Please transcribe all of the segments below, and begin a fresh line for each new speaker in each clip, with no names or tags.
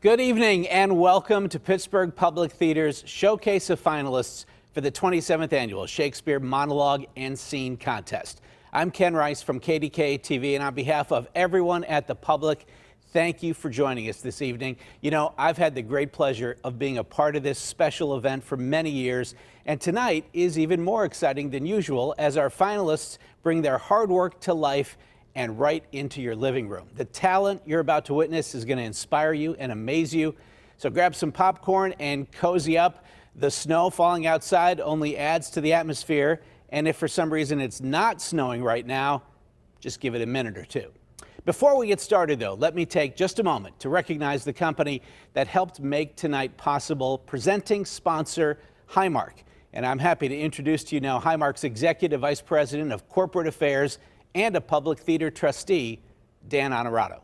Good evening and welcome to Pittsburgh Public Theater's Showcase of Finalists for the 27th Annual Shakespeare Monologue and Scene Contest. I'm Ken Rice from KDKA TV, and on behalf of everyone at the Public, thank you for joining us this evening. You know, I've had the great pleasure of being a part of this special event for many years, and tonight is even more exciting than usual as our finalists bring their hard work to life and right into your living room. The talent you're about to witness is going to inspire you and amaze you. So grab some popcorn and cozy up. The snow falling outside only adds to the atmosphere. And if for some reason it's not snowing right now, just give it a minute or two. Before we get started, though, let me take just a moment to recognize the company that helped make tonight possible, presenting sponsor Highmark. And I'm happy to introduce to you now Highmark's Executive Vice President of Corporate Affairs and a public theater trustee, Dan Honorato.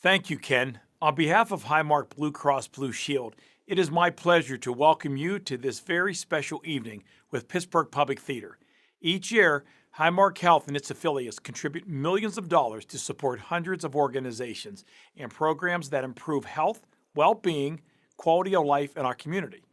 Thank you, Ken. On behalf of Highmark Blue Cross Blue Shield, it is my pleasure to welcome you to this very special evening with Pittsburgh Public Theater. Each year, Highmark Health and its affiliates contribute millions of dollars to support hundreds of organizations and programs that improve health, well-being, quality of life in our community.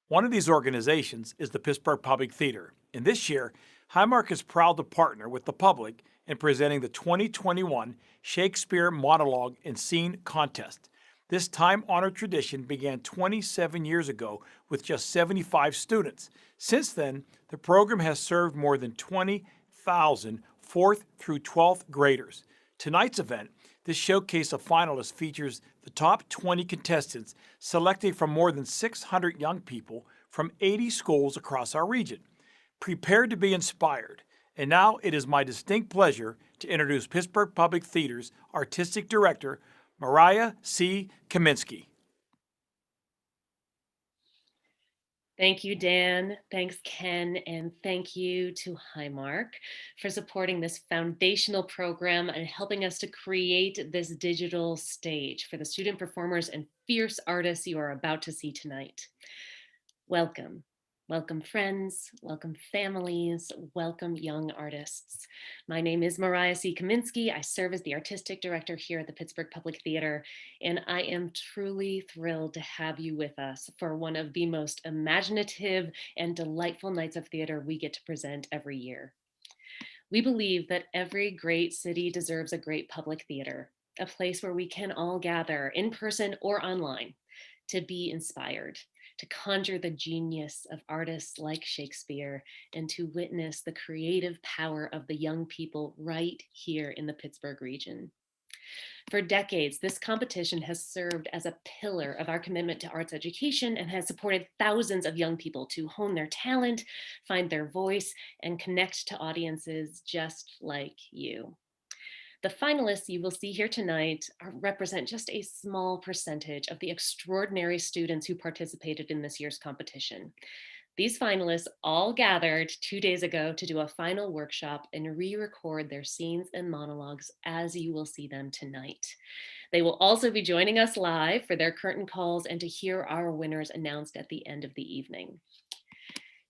One of these organizations is the Pittsburgh Public Theater, and this year, Highmark is proud to partner with the public in presenting the 2021 Shakespeare Monologue and Scene Contest. This time-honored tradition began 27 years ago with just 75 students. Since then, the program has served more than 20,000 4th through 12th graders. Tonight's event, this showcase of finalists, features the top 20 contestants selected from more than 600 young people from 80 schools across our region. Prepare to be inspired. And now it is my distinct pleasure to introduce Pittsburgh Public Theater's Artistic Director, Mariah C. Kaminsky.
Thank you, Dan. Thanks, Ken. And thank you to Highmark for supporting this foundational program and helping us to create this digital stage for the student performers and fierce artists you are about to see tonight. Welcome. Welcome friends, welcome families, welcome young artists. My name is Mariah C. Kaminsky. I serve as the Artistic Director here at the Pittsburgh Public Theater, and I am truly thrilled to have you with us for one of the most imaginative and delightful nights of theater we get to present every year. We believe that every great city deserves a great public theater, a place where we can all gather in person or online to be inspired, to conjure the genius of artists like Shakespeare, and to witness the creative power of the young people right here in the Pittsburgh region. For decades, this competition has served as a pillar of our commitment to arts education and has supported thousands of young people to hone their talent, find their voice, and connect to audiences just like you. The finalists you will see here tonight represent just a small percentage of the extraordinary students who participated in this year's competition. These finalists all gathered 2 days ago to do a final workshop and re-record their scenes and monologues as you will see them tonight. They will also be joining us live for their curtain calls and to hear our winners announced at the end of the evening.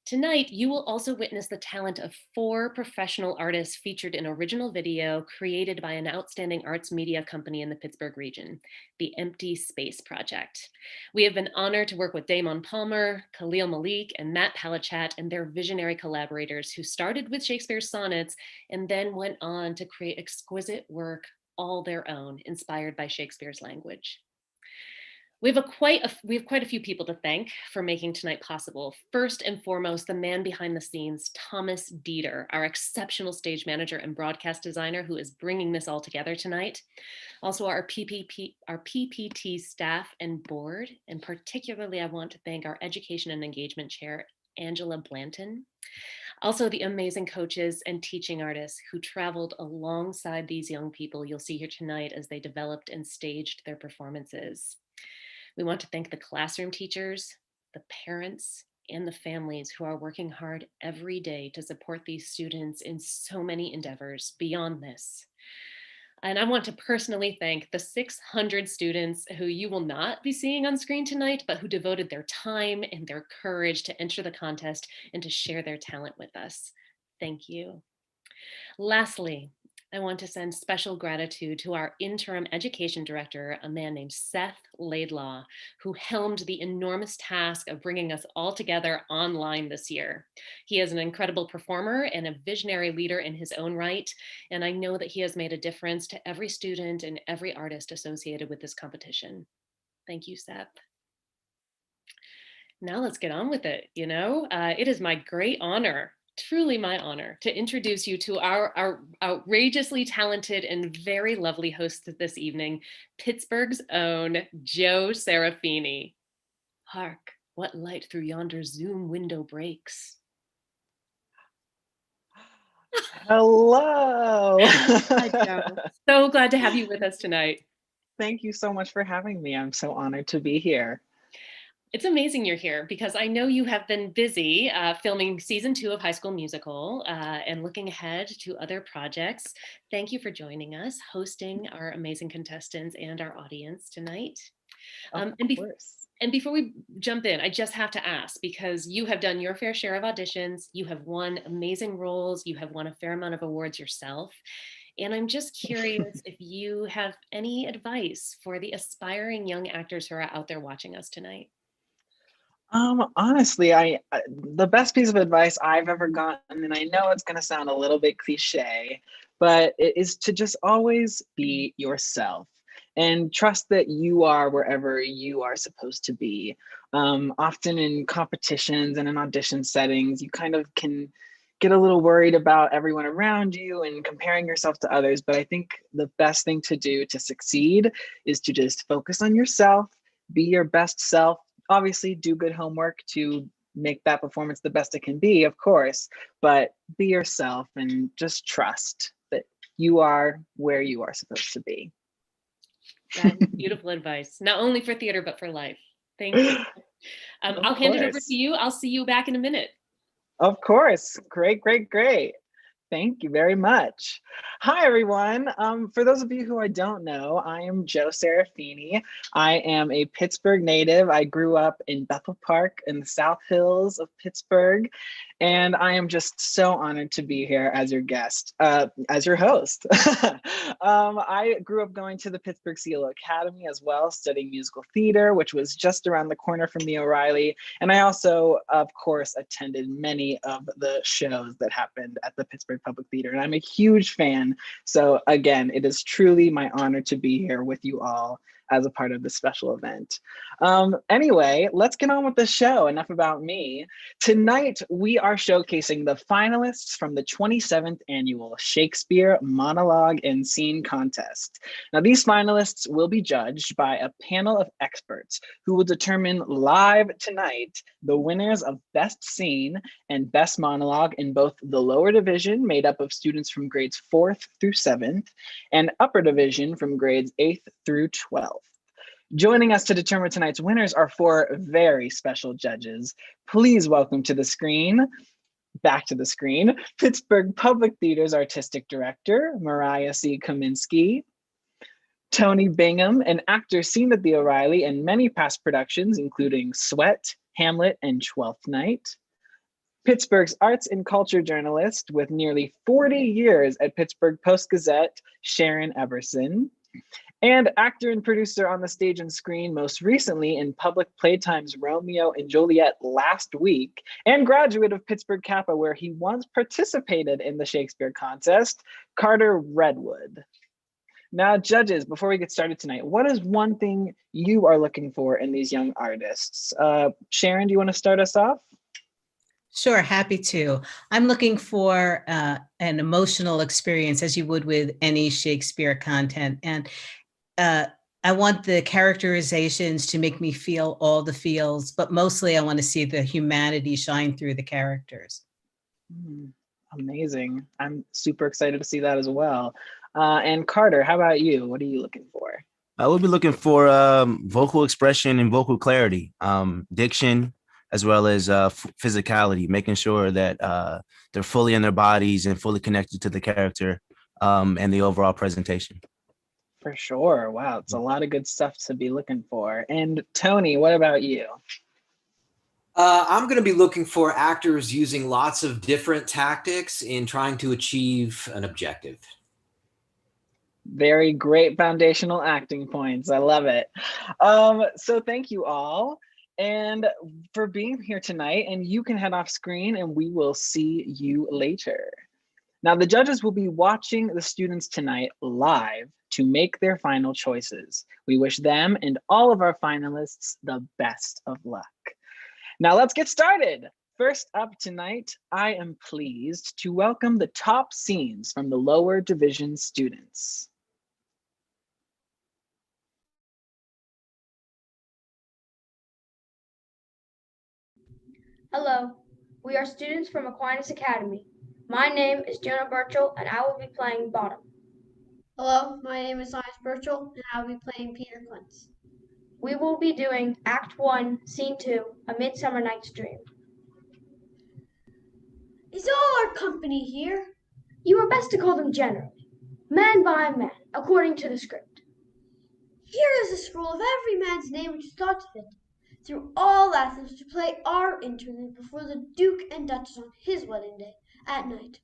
Tonight, you will also witness the talent of 4 professional artists featured in original video created by an outstanding arts media company in the Pittsburgh region, the Empty Space Project. We have been honored to work with Damon Palmer, Khalil Malik, and Matt Palachat and their visionary collaborators who started with Shakespeare's sonnets and then went on to create exquisite work all their own, inspired by Shakespeare's language. We have quite a few people to thank for making tonight possible. First and foremost, the man behind the scenes, Thomas Dieter, our exceptional stage manager and broadcast designer who is bringing this all together tonight. Also our PPT staff and board, and particularly I want to thank our education and engagement chair, Angela Blanton. Also the amazing coaches and teaching artists who traveled alongside these young people you'll see here tonight as they developed and staged their performances. We want to thank the classroom teachers, the parents, and the families who are working hard every day to support these students in so many endeavors beyond this. And I want to personally thank the 600 students who you will not be seeing on screen tonight, but who devoted their time and their courage to enter the contest and to share their talent with us. Thank you. Lastly, I want to send special gratitude to our interim education director, a man named Seth Laidlaw, who helmed the enormous task of bringing us all together online this year. He is an incredible performer and a visionary leader in his own right, and I know that he has made a difference to every student and every artist associated with this competition. Thank you, Seth. Now let's get on with it. It is my great honor, truly my honor, to introduce you to our outrageously talented and very lovely host this evening, Pittsburgh's own Joe Serafini. Hark, what light through yonder Zoom window breaks?
Hello.
Hi, Joe. So glad to have you with us tonight.
Thank you so much for having me. I'm so honored to be here.
It's amazing you're here because I know you have been busy filming season 2 of High School Musical and looking ahead to other projects. Thank you for joining us, hosting our amazing contestants and our audience tonight.
Of course.
And before we jump in, I just have to ask, because you have done your fair share of auditions, you have won amazing roles, you have won a fair amount of awards yourself. And I'm just curious if you have any advice for the aspiring young actors who are out there watching us tonight.
Honestly, the best piece of advice I've ever gotten, and I know it's going to sound a little bit cliche, but it is to just always be yourself and trust that you are wherever you are supposed to be. Often in competitions and in audition settings, you kind of can get a little worried about everyone around you and comparing yourself to others. But I think the best thing to do to succeed is to just focus on yourself, be your best self. Obviously, do good homework to make that performance the best it can be, of course, but be yourself and just trust that you are where you are supposed to be.
That is beautiful advice, not only for theater, but for life. Thank you. I'll hand it over to you. I'll see you back in a minute.
Of course. Great, great, great. Thank you very much. Hi, everyone. For those of you who I don't know, I am Joe Serafini. I am a Pittsburgh native. I grew up in Bethel Park in the South Hills of Pittsburgh, and I am just so honored to be here as your guest, as your host. I grew up going to the Pittsburgh CLO Academy as well, studying musical theater, which was just around the corner from the O'Reilly. And I also, of course, attended many of the shows that happened at the Pittsburgh Public Theater, and I'm a huge fan. So again, it is truly my honor to be here with you all as a part of this special event. Anyway, let's get on with the show. Enough about me. Tonight, we are showcasing the finalists from the 27th annual Shakespeare Monologue and Scene Contest. Now, these finalists will be judged by a panel of experts who will determine live tonight the winners of Best Scene and Best Monologue in both the lower division, made up of students from grades 4th through 7th, and upper division from grades 8th through 12th. Joining us to determine tonight's winners are 4 very special judges. Please welcome to the screen, back to the screen, Pittsburgh Public Theater's Artistic Director, Mariah C. Kaminsky, Tony Bingham, an actor seen at the O'Reilly in many past productions, including Sweat, Hamlet, and Twelfth Night, Pittsburgh's arts and culture journalist with nearly 40 years at Pittsburgh Post-Gazette, Sharon Everson, and actor and producer on the stage and screen, most recently in Public Playtime's Romeo and Juliet last week, and graduate of Pittsburgh Kappa, where he once participated in the Shakespeare contest, Carter Redwood. Now, judges, before we get started tonight, what is one thing you are looking for in these young artists? Sharon, do you want to start us off?
Sure, happy to. I'm looking for an emotional experience, as you would with any Shakespeare content. And I want the characterizations to make me feel all the feels, but mostly I want to see the humanity shine through the characters.
Amazing. I'm super excited to see that as well. And Carter, how about you? What are you looking for?
I would be looking for vocal expression and vocal clarity, diction, as well as physicality, making sure that they're fully in their bodies and fully connected to the character and the overall presentation.
For sure. Wow, it's a lot of good stuff to be looking for. And Tony, what about you?
I'm going to be looking for actors using lots of different tactics in trying to achieve an objective.
Very great foundational acting points. I love it. So thank you all and for being here tonight, and you can head off screen and we will see you later. Now, the judges will be watching the students tonight live to make their final choices. We wish them and all of our finalists the best of luck. Now let's get started. First up tonight, I am pleased to welcome the top scenes from the lower division students.
Hello, we are students from Aquinas Academy. My name is Jonah Burchell and I will be playing Bottom.
Hello, my name is Linus Burchell and I will be playing Peter Quince.
We will be doing Act 1, Scene 2, A Midsummer Night's Dream.
Is all our company here?
You are best to call them generally, man by man, according to the script.
Here is a scroll of every man's name which is thought fit, through all Athens to play our interlude before the Duke and Duchess on his wedding day at night.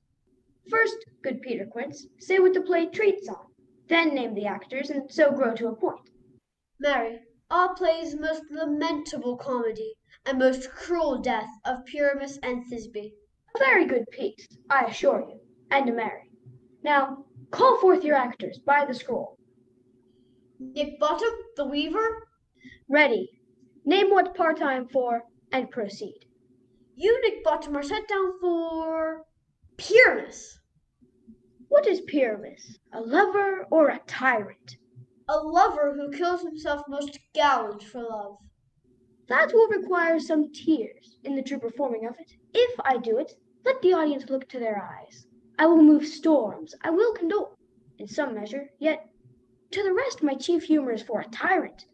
First, good Peter Quince, say what the play treats on, then name the actors and so grow to a point.
Mary, our play's most lamentable comedy and most cruel death of Pyramus and Thisbe.
A very good piece, I assure you, and a merry. Now, call forth your actors by the scroll.
Nick Bottom, the weaver.
Ready. Name what part I am for, and proceed.
You, Nick Bottom, are set down for Pyramus.
What is Pyramus? A lover or a tyrant?
A lover who kills himself most gallant for love.
That will require some tears in the true performing of it. If I do it, let the audience look to their eyes. I will move storms, I will condole, in some measure, yet to the rest my chief humor is for a tyrant.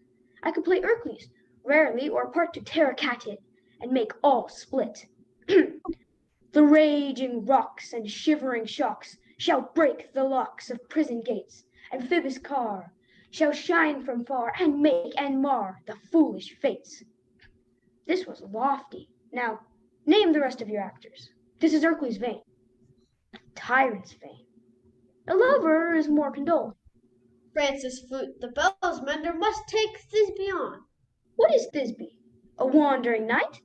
I could play Hercules, rarely, or part to tear a cat in, and make all split. The raging rocks and shivering shocks shall break the locks of prison gates, and Phoebus' car shall shine from far, and make and mar the foolish fates. This was lofty. Now, name the rest of your actors. This is Hercules' vein, a tyrant's vein. A lover is more condoling.
Francis Flute, the bellows mender, must take Thisbe on.
What is Thisbe? A wandering knight?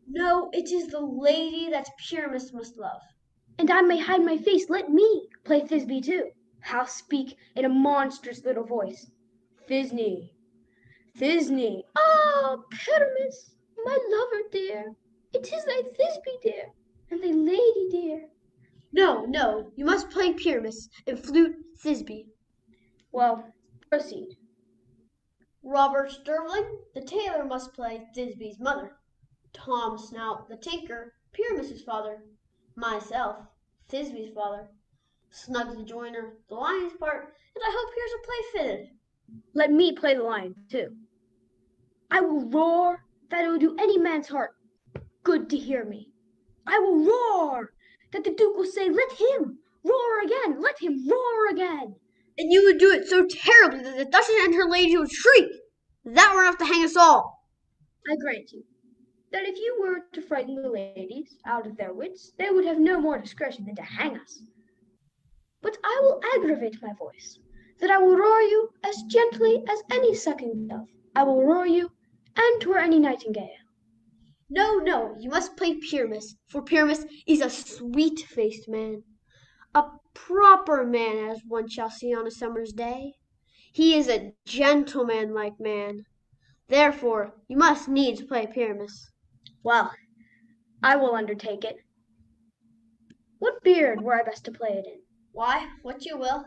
No, it is the lady that Pyramus must love.
And I may hide my face, let me play Thisbe too. I'll speak in a monstrous little voice. Thisne, Thisne, ah, Pyramus, my lover dear, it is thy Thisbe dear, and thy lady dear.
No, you must play Pyramus and flute Thisbe.
Well, proceed.
Robert Sterling, the tailor, must play Thisbe's mother. Tom Snout, the tinker, Pyramus's father. Myself, Thisbe's father. Snug the joiner, the lion's part, and I hope here's a play fitted.
Let me play the lion too. I will roar that it will do any man's heart good to hear me. I will roar that the Duke will say, let him roar again, let him roar again.
And you would do it so terribly that the Duchess and her ladies would shriek. That were enough to hang us all.
I grant you that if you were to frighten the ladies out of their wits, they would have no more discretion than to hang us. But I will aggravate my voice, that I will roar you as gently as any sucking dove. I will roar you, and 'twere any nightingale.
No, you must play Pyramus, for Pyramus is a sweet-faced man, a proper man as one shall see on a summer's day. He is a gentleman-like man. Therefore, you must needs play Pyramus.
Well, I will undertake it. What beard were I best to play it in?
Why, what you will.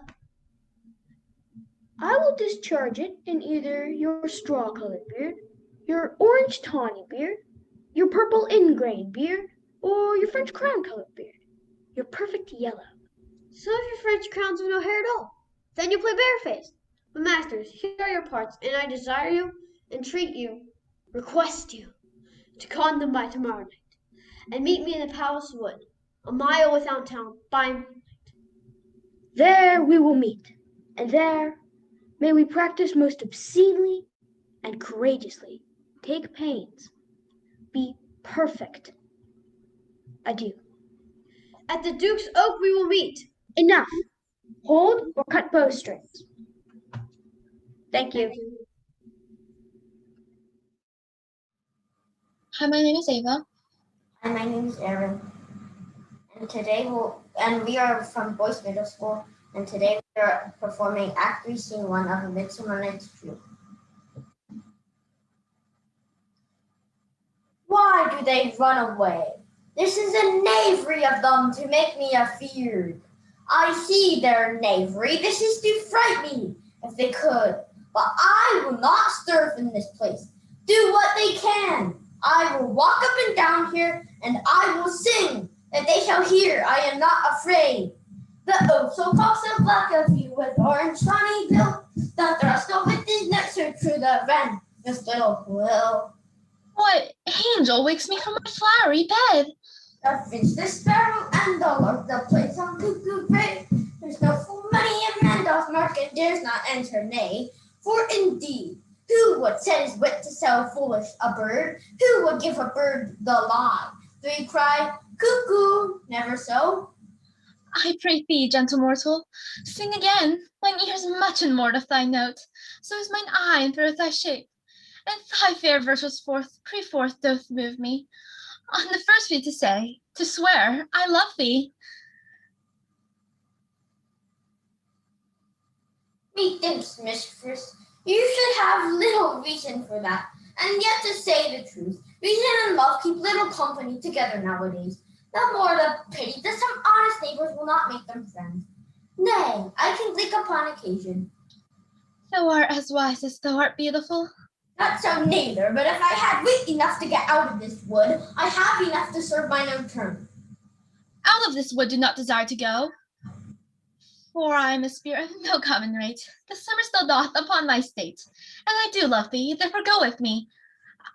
I will discharge it in either your straw-colored beard, your orange tawny beard, your purple ingrain beard, or your French crown-colored beard, your perfect yellow.
Some of your French crowns have no hair at all. Then you play barefaced. But masters, here are your parts, and I desire you, entreat you, request you, to con them by tomorrow night, and meet me in the palace wood, a mile without town, by midnight.
There we will meet, and there may we practice most obscenely and courageously. Take pains. Be perfect. Adieu.
At the Duke's Oak we will meet.
Enough. hold, or cut bowstrings. Thank you.
Hi, my name is Ava.
Hi, my name is Erin. And we are from Boys Middle School. And today we are performing Act 3, Scene 1 of A Midsummer Night's Dream. Why do they run away? This is a knavery of them to make me afeard. I see their knavery. This is to fright me, if they could. But I will not stir from this place. Do what they can. I will walk up and down here, and I will sing, that they shall hear I am not afraid. The oak so false and black of you with orange tawny bill, the thrust of it is next to the wren, this little quill.
What angel wakes me from my flowery bed?
The finch, the sparrow, and the lark, the place on cuckoo gray. There's no full many a man doth mark, and dares not enter nay. For indeed, who would set his wit to so foolish a bird? Who would give a bird the lie? Three cry, cuckoo, never so.
I pray thee, gentle mortal, sing again. Mine ears much in more of thy note, so is mine eye in through thy shape. And thy fair verses forth doth move me. On the first beat to say, to swear, I love thee.
Methinks, mistress, you should have little reason for that, and yet to say the truth, reason and love keep little company together nowadays. The more the pity that some honest neighbors will not make them friends. Nay, I can think upon occasion.
Thou art as wise as thou art beautiful.
Not so neither, but if I had wit enough to get out of this wood, I have enough to serve mine own turn.
Out of this wood do not desire to go, for I am a spirit of no common rate. The summer still doth upon thy state, and I do love thee, therefore go with me.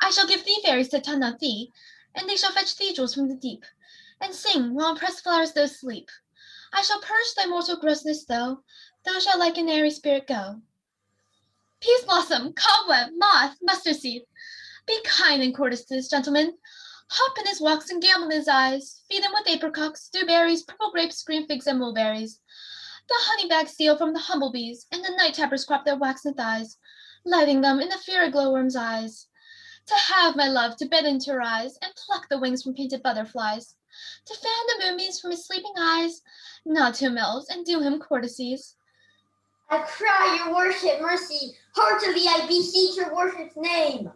I shall give thee fairies to tend on thee, and they shall fetch thee jewels from the deep, and sing while pressed flowers thou sleep. I shall purge thy mortal grossness, thou shalt like an airy spirit go. Peace blossom, cobweb, moth, mustard seed, be kind and courteous to this gentleman. Hop in his walks and gambol in his eyes. Feed him with apricocks, dewberries, purple grapes, green figs, and mulberries. The honey-bags steal from the humblebees, and the night-tappers crop their waxen thighs, lighting them in the fiery glowworm's eyes. To have, my love, to bed and to rise, and pluck the wings from painted butterflies. To fan the moonbeams from his sleeping eyes, nod to him elves, and do him courtesies.
I cry your worship mercy, heartily I beseech your worship's name.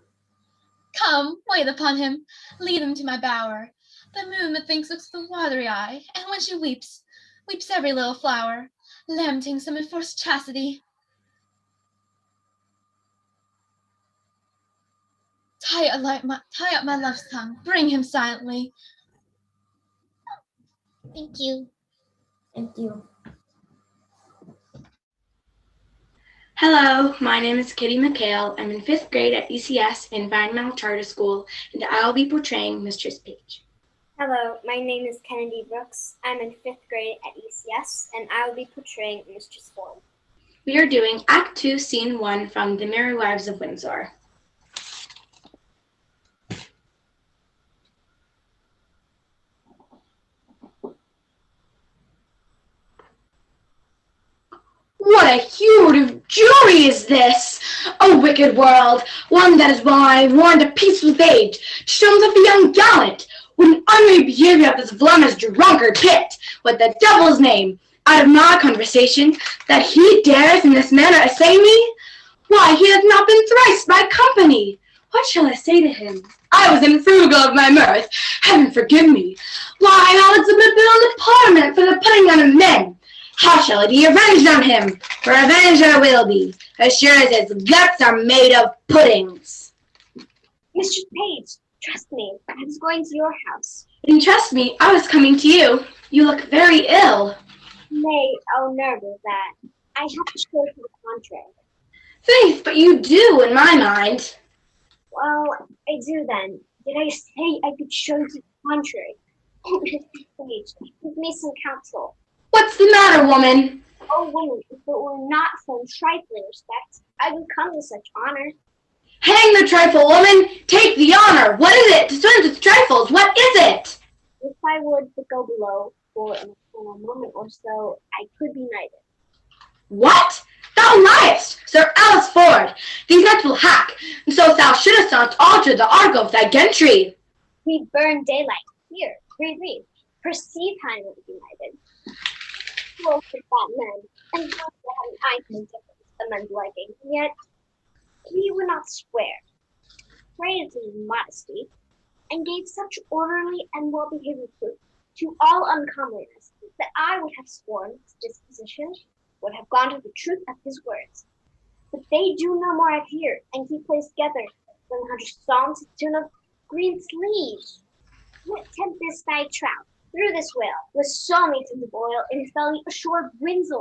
Come, wait upon him, lead him to my bower. The moon methinks looks with a watery eye, and when she weeps every little flower, lamenting some enforced chastity. Tie up my love's tongue, bring him silently. Thank you.
Thank you.
Hello, my name is Kitty McHale. I'm in 5th grade at ECS Environmental Charter School, and I'll be portraying Mistress Page.
Hello, my name is Kennedy Brooks. I'm in 5th grade at ECS, and I will be portraying Mistress Ford.
We are doing Act 2, Scene 1 from The Merry Wives of Windsor. What a hue of jury is this! A wicked world, one that is why worn to peace with age, shows of the young gallant, with an unruly behavior of this villainous drunkard Pitt, with the devil's name, out of my conversation, that he dares in this manner assay me? Why, he hath not been thrice my company. What shall I say to him? I was infrugal of my mirth. Heaven forgive me. Why, I'll exhibit a bill in the Parliament for the putting on of men. How shall I be avenged on him? For revenge I will be, as sure as his guts are made of puddings.
Mistress Page, trust me, I was going to your house.
And trust me, I was coming to you. You look very ill.
Nay, oh, never that. I have to show to the contrary.
Faith, but you do, in my mind.
Well, I do then. Did I say I could show to the contrary? Oh, Mistress Page, give me some counsel.
What's the matter, woman?
Oh, women, if it were not for trifling respect, I would come to such honor.
Hang the trifle, woman! Take the honor! What is it? To swim with trifles, what is it?
If I would but go below, for in a moment or so, I could be knighted.
What? Thou liest, Sir Alice Ford. These knights will hack, and so thou shouldst not alter the argo of thy gentry.
We burn daylight. Here, read. Perceive kindly united. Close with that men, and not to have an eye for difference the men's liking. Yet he would not swear, praised his modesty, and gave such orderly and well-behaved reproof to all uncomeliness that I would have sworn his disposition would have gone to the truth of his words. But they do no more adhere and keep place together than the 100 psalms to tune of green sleeves. What tempt this thy trout through this whale with so meat to boil in his belly ashore of Windsor?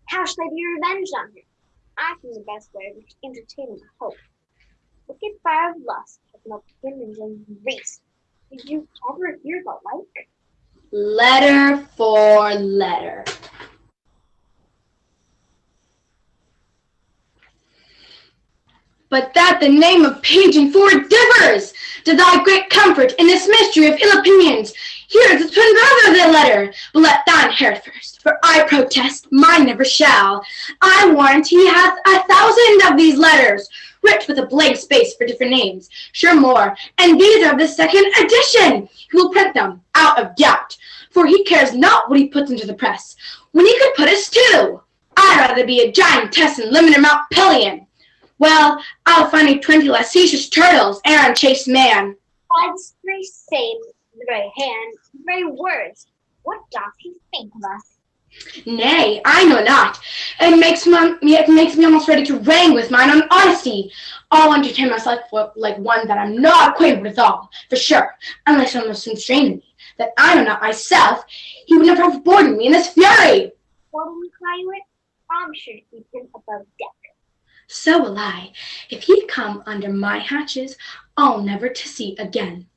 How shall I be revenged on him? I think the best way of entertaining hope. Wicked fire of lust hath melted humans and race. Did you ever hear the like?
Letter for letter. But that the name of page and forward differs, to thy great comfort in this mystery of ill opinions, here is the twin brother of the letter, but let thine hear it first, for I protest mine never shall. I warrant he hath 1,000 of these letters, writ with a blank space for different names, sure more, and these are of the second edition. He will print them out of doubt, for he cares not what he puts into the press, when he could put us too. I'd rather be a giantess and live in Mount Pelion. Well, I'll find me 20 lascivious turtles and unchaste man.
By this very same, the very hand, the very words, what doth he think of us?
Nay, I know not. It makes me almost ready to wrangle with mine own honesty. I'll entertain myself like one that I'm not acquainted withal, for sure, unless someone constrain me, that I know not myself, he would never have boarded me in this fury.
What will we cry you it? I'm sure to keep him above deck.
So will I. If he come under my hatches, I'll never to see again.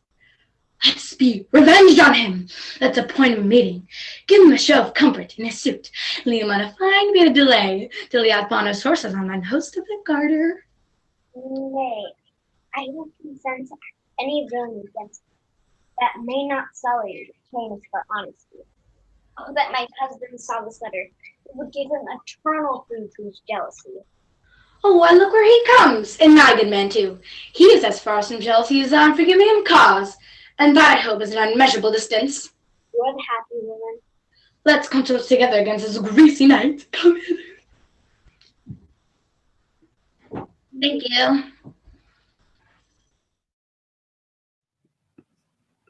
Let's be revenged on him. Let's appoint a meeting. Give him a show of comfort in his suit. Leave him on a fine bit of delay, till he hath his horses on thine host of the garter.
Nay, I will consent to any villainy against him that may not sully the claims for honesty. Oh, that my husband saw this letter, it would give him eternal food to his jealousy.
Oh, why, look where he comes, and my good man too. He is as far from jealousy as I'm for giving him cause, and that I hope is an unmeasurable distance.
What happy woman?
Let's consult together against this greasy knight. Come hither. Thank you.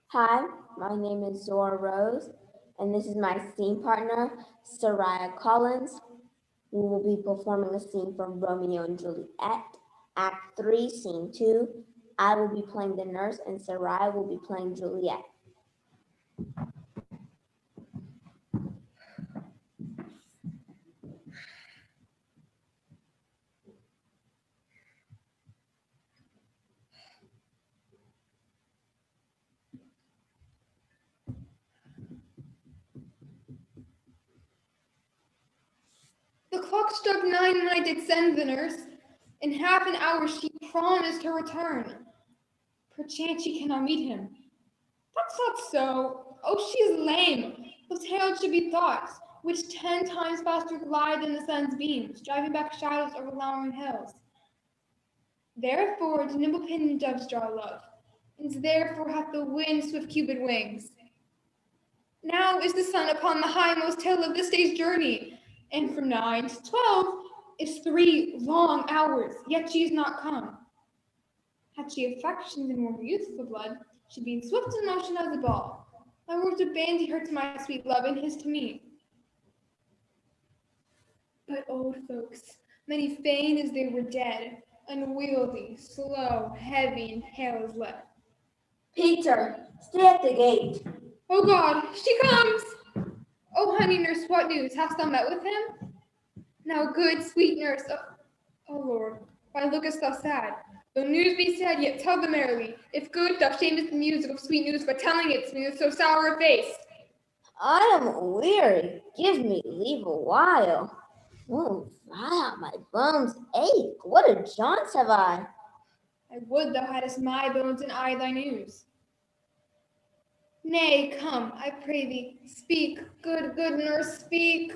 Hi, my name is Zora Rose, and this is my scene partner, Soraya Collins. We will be performing a scene from Romeo and Juliet, Act 3, Scene 2. I will be playing the nurse, and Soraya will be playing Juliet.
The clock struck 9 and I did send the nurse. In half an hour she promised her return. Perchance she cannot meet him. That's not so. Oh, she is lame. Those heralds should be thoughts, which 10 times faster glide than the sun's beams, driving back shadows over lowering hills. Therefore do nimble pinion doves draw love, and therefore hath the wind swift Cupid wings. Now is the sun upon the highmost hill of this day's journey, and from 9 to 12 is 3 long hours, yet she is not come. Had she affections and more youthful blood, she'd be in swift in motion as a ball. My words would bandy her to my sweet love, and his to me. But old folks, many fain as they were dead, unwieldy, slow, heavy, and pale as lead.
Peter, stay at the gate.
Oh God, she comes! Oh, honey nurse, what news? Hast thou met with him? Now, good, sweet nurse, oh Lord, why lookest thou sad? Though news be sad, yet tell them merrily. If good, thou shamest the music of sweet news by telling it to me with so sour a face.
I am weary. Give me leave a while. Oh, how my bones ache. What a jaunt have I.
I would thou hadst my bones and I thy news. Nay, come, I pray thee, speak, good nurse, speak.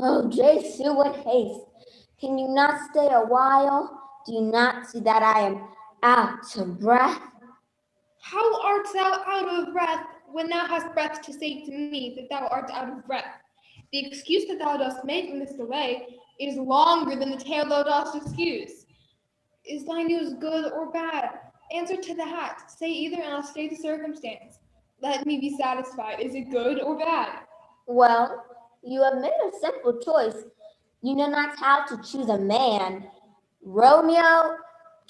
Oh, Jesu, what haste! Can you not stay a while? Do you not see that I am out of breath?
How art thou out of breath, when thou hast breath to say to me that thou art out of breath? The excuse that thou dost make in this delay is longer than the tale thou dost excuse. Is thy news good or bad? Answer to that. Say either, and I'll state the circumstance. Let me be satisfied. Is it good or bad?
Well, you have made a simple choice. You know not how to choose a man. Romeo?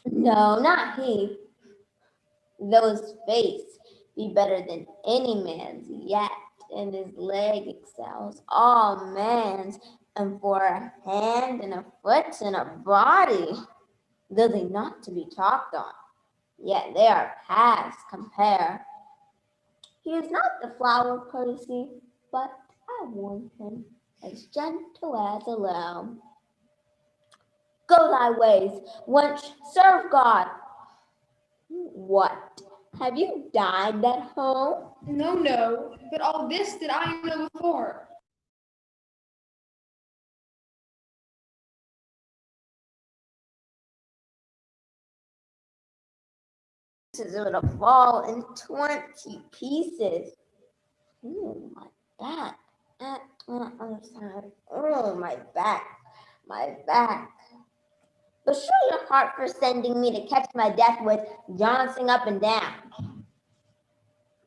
No, not he. Though his face be better than any man's yet, and his leg excels all man's, and for a hand and a foot and a body, though they not to be talked on, yet they are past compare. He is not the flower of courtesy, but I warn him, as gentle as a lamb. Go thy ways, wench, serve God. What? Have you dined at home?
No, no, but all this did I know before.
It would fall in 20 pieces. Ooh, my back. On the other side. Oh, my back. My back. But show your heart for sending me to catch my death with jouncing up and down.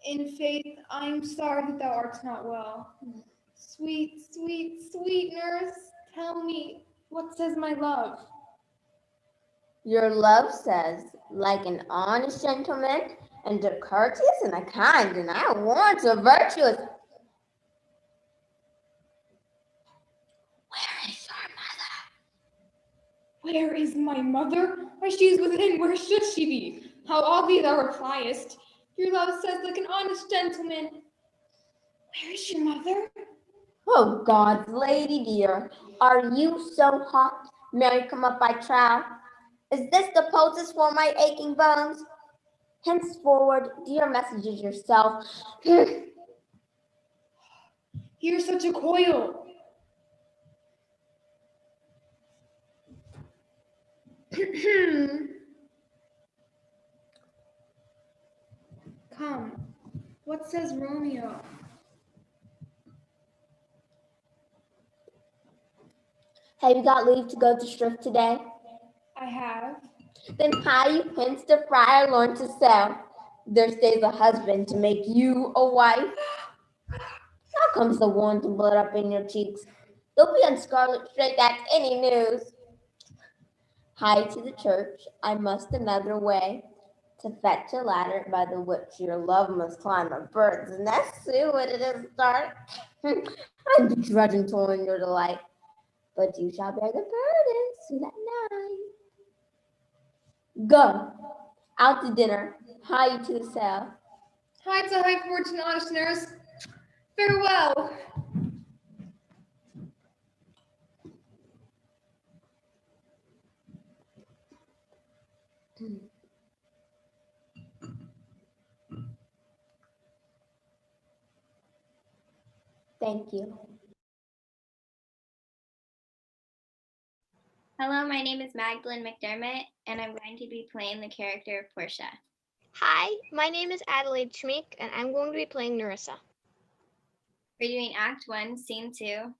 In faith, I am sorry that thou art not well. Sweet, sweet, sweet nurse, tell me, what says my love?
Your love says, like an honest gentleman, and a courteous and a kind, and I want a virtuous. Where is your mother?
Where is my mother? Why, she is within. Where should she be? How oddly thou repliest. Your love says, like an honest gentleman. Where is your mother?
Oh, God's lady dear, are you so hot? Mary, come up, I trow. Is this the poultice for my aching bones? Henceforward, dear messages yourself.
Here's such a coil. Come, what says Romeo?
Have you got leave to go to shrift today?
I have.
Then hie you hence to Friar Lorn to sell. There stays a husband to make you a wife. Now comes the one to blood up in your cheeks. You'll be on scarlet straight at any news. Hie to the church, I must another way, to fetch a ladder by the which your love must climb a bird's nest. See what it is start. I'm begrudging toiling your delight, but you shall bear the burden soon at night. Go, out to dinner, hie to the cell.
Hie to high fortune, honest nurse. Farewell.
Thank you.
Hello, my name is Magdalene McDermott, and I'm going to be playing the character of Portia.
Hi, my name is Adelaide Schmeek, and I'm going to be playing Nerissa.
We're doing Act 1, Scene 2.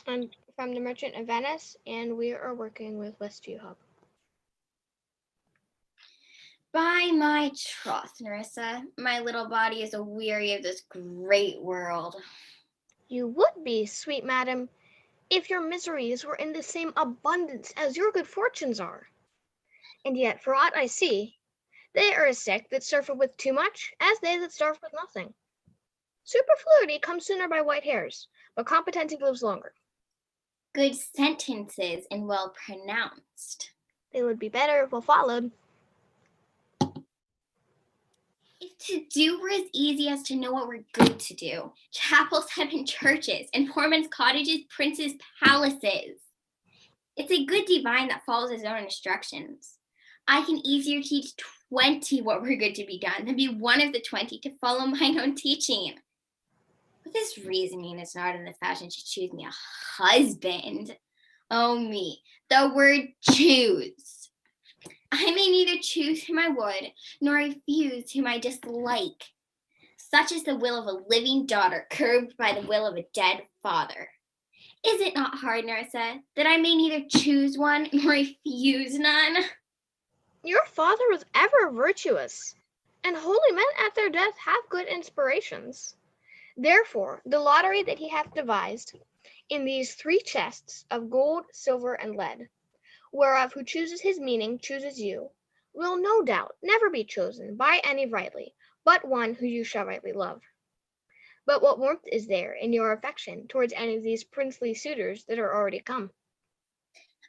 I'm from The Merchant of Venice, and we are working with Westview Hub.
By my troth, Nerissa, my little body is aweary of this great world.
You would be, sweet madam, if your miseries were in the same abundance as your good fortunes are. And yet, for aught I see, they are as sick that suffer with too much as they that starve with nothing. Superfluity comes sooner by white hairs, but competency lives longer.
Good sentences and well pronounced.
They would be better if well followed.
If to do were as easy as to know what we're good to do, chapels have been churches, and poor men's cottages, princes' palaces. It's a good divine that follows his own instructions. I can easier teach 20 what we're good to be done than be one of the 20 to follow mine own teaching. But this reasoning is not in the fashion to choose me a husband. Oh me, the word choose. I may neither choose whom I would, nor refuse whom I dislike. Such is the will of a living daughter, curbed by the will of a dead father. Is it not hard, Nerissa, that I may neither choose one nor refuse none?
Your father was ever virtuous, and holy men at their death have good inspirations. Therefore, the lottery that he hath devised, in these 3 chests of gold, silver, and lead, whereof who chooses his meaning chooses you, will no doubt never be chosen by any rightly, but one who you shall rightly love. But what warmth is there in your affection towards any of these princely suitors that are already come?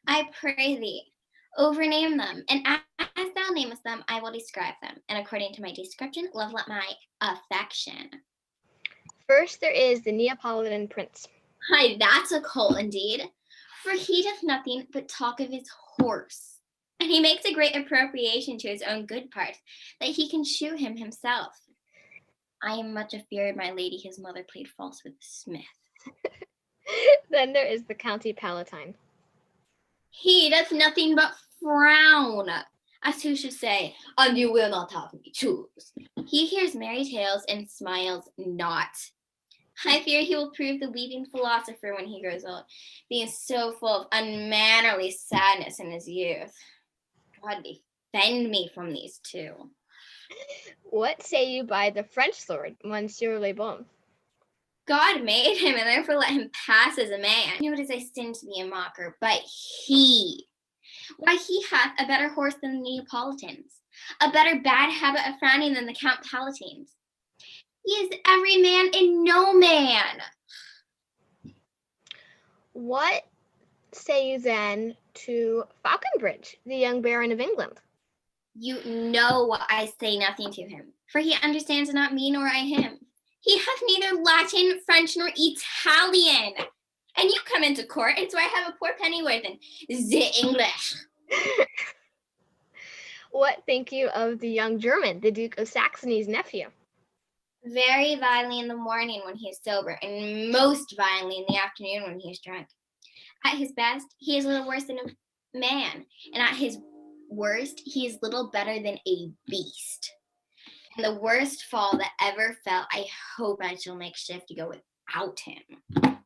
I pray thee, overname them, and as thou namest them, I will describe them, and according to my description, love let my affection.
First there is the Neapolitan prince.
Hi, that's a colt indeed, for he doth nothing but talk of his horse, and he makes a great appropriation to his own good parts, that he can shoe him himself. I am much afeard my lady his mother played false with the smith.
Then there is the County Palatine.
He does nothing but frown, as who should say, and you will not have me choose. He hears merry tales and smiles not. I fear he will prove the weeping philosopher when he grows old, being so full of unmannerly sadness in his youth. God defend me from these 2.
What say you by the French lord, Monsieur Le Bon?
God made him, and therefore let him pass as a man. Nor does I sin to be a mocker, but he. Why, he hath a better horse than the Neapolitans, a better bad habit of frowning than the Count Palatines. He is every man and no man.
What say you then to Falconbridge, the young Baron of England?
You know I say nothing to him, for he understands not me nor I him. He hath neither Latin, French, nor Italian. And you come into court, and so I have a poor pennyworth in the English.
What think you of the young German, the Duke of Saxony's nephew?
Very vilely in the morning when he is sober, and most vilely in the afternoon when he is drunk. At his best, he is little worse than a man, and at his worst, he is little better than a beast. And the worst fall that ever fell, I hope I shall make shift to go without him.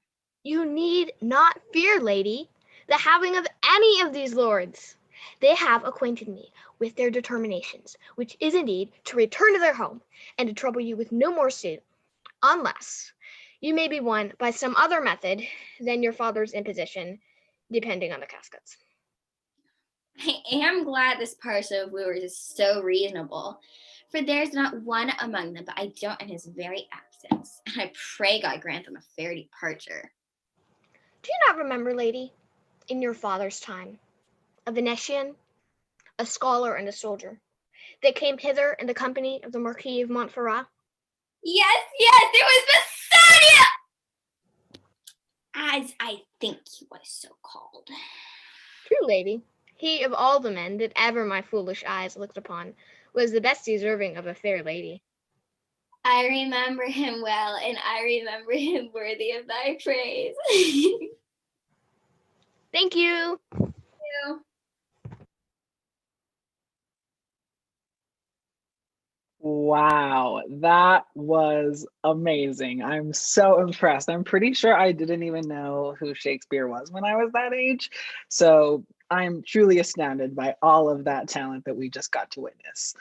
You need not fear, lady, the having of any of these lords. They have acquainted me with their determinations, which is indeed to return to their home and to trouble you with no more suit, unless you may be won by some other method than your father's imposition, depending on the caskets.
I am glad this parcel of wooers is so reasonable, for there's not one among them but I don't in his very absence, and I pray God grant them a fair departure.
Do you not remember, lady, in your father's time, a Venetian, a scholar, and a soldier, that came hither in the company of the Marquis of Montferrat?
Yes, it was Bassanio! As I think he was so called.
True, lady. He of all the men that ever my foolish eyes looked upon was the best deserving of a fair lady.
I remember him well, and I remember him worthy of thy praise.
Thank you.
Thank you.
Wow, that was amazing. I'm so impressed. I'm pretty sure I didn't even know who Shakespeare was when I was that age. So I'm truly astounded by all of that talent that we just got to witness.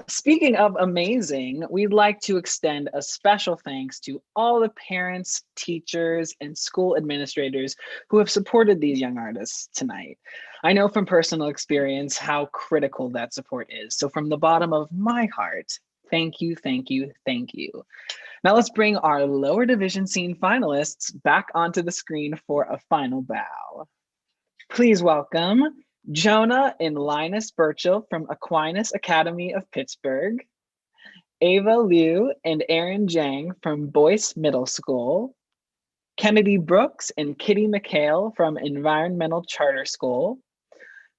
Speaking of amazing, we'd like to extend a special thanks to all the parents, teachers, and school administrators who have supported these young artists tonight. I know from personal experience how critical that support is. So from the bottom of my heart, thank you, thank you, thank you. Now let's bring our lower division scene finalists back onto the screen for a final bow. Please welcome Jonah and Linus Burchill from Aquinas Academy of Pittsburgh, Ava Liu and Aaron Jang from Boyce Middle School, Kennedy Brooks and Kitty McHale from Environmental Charter School,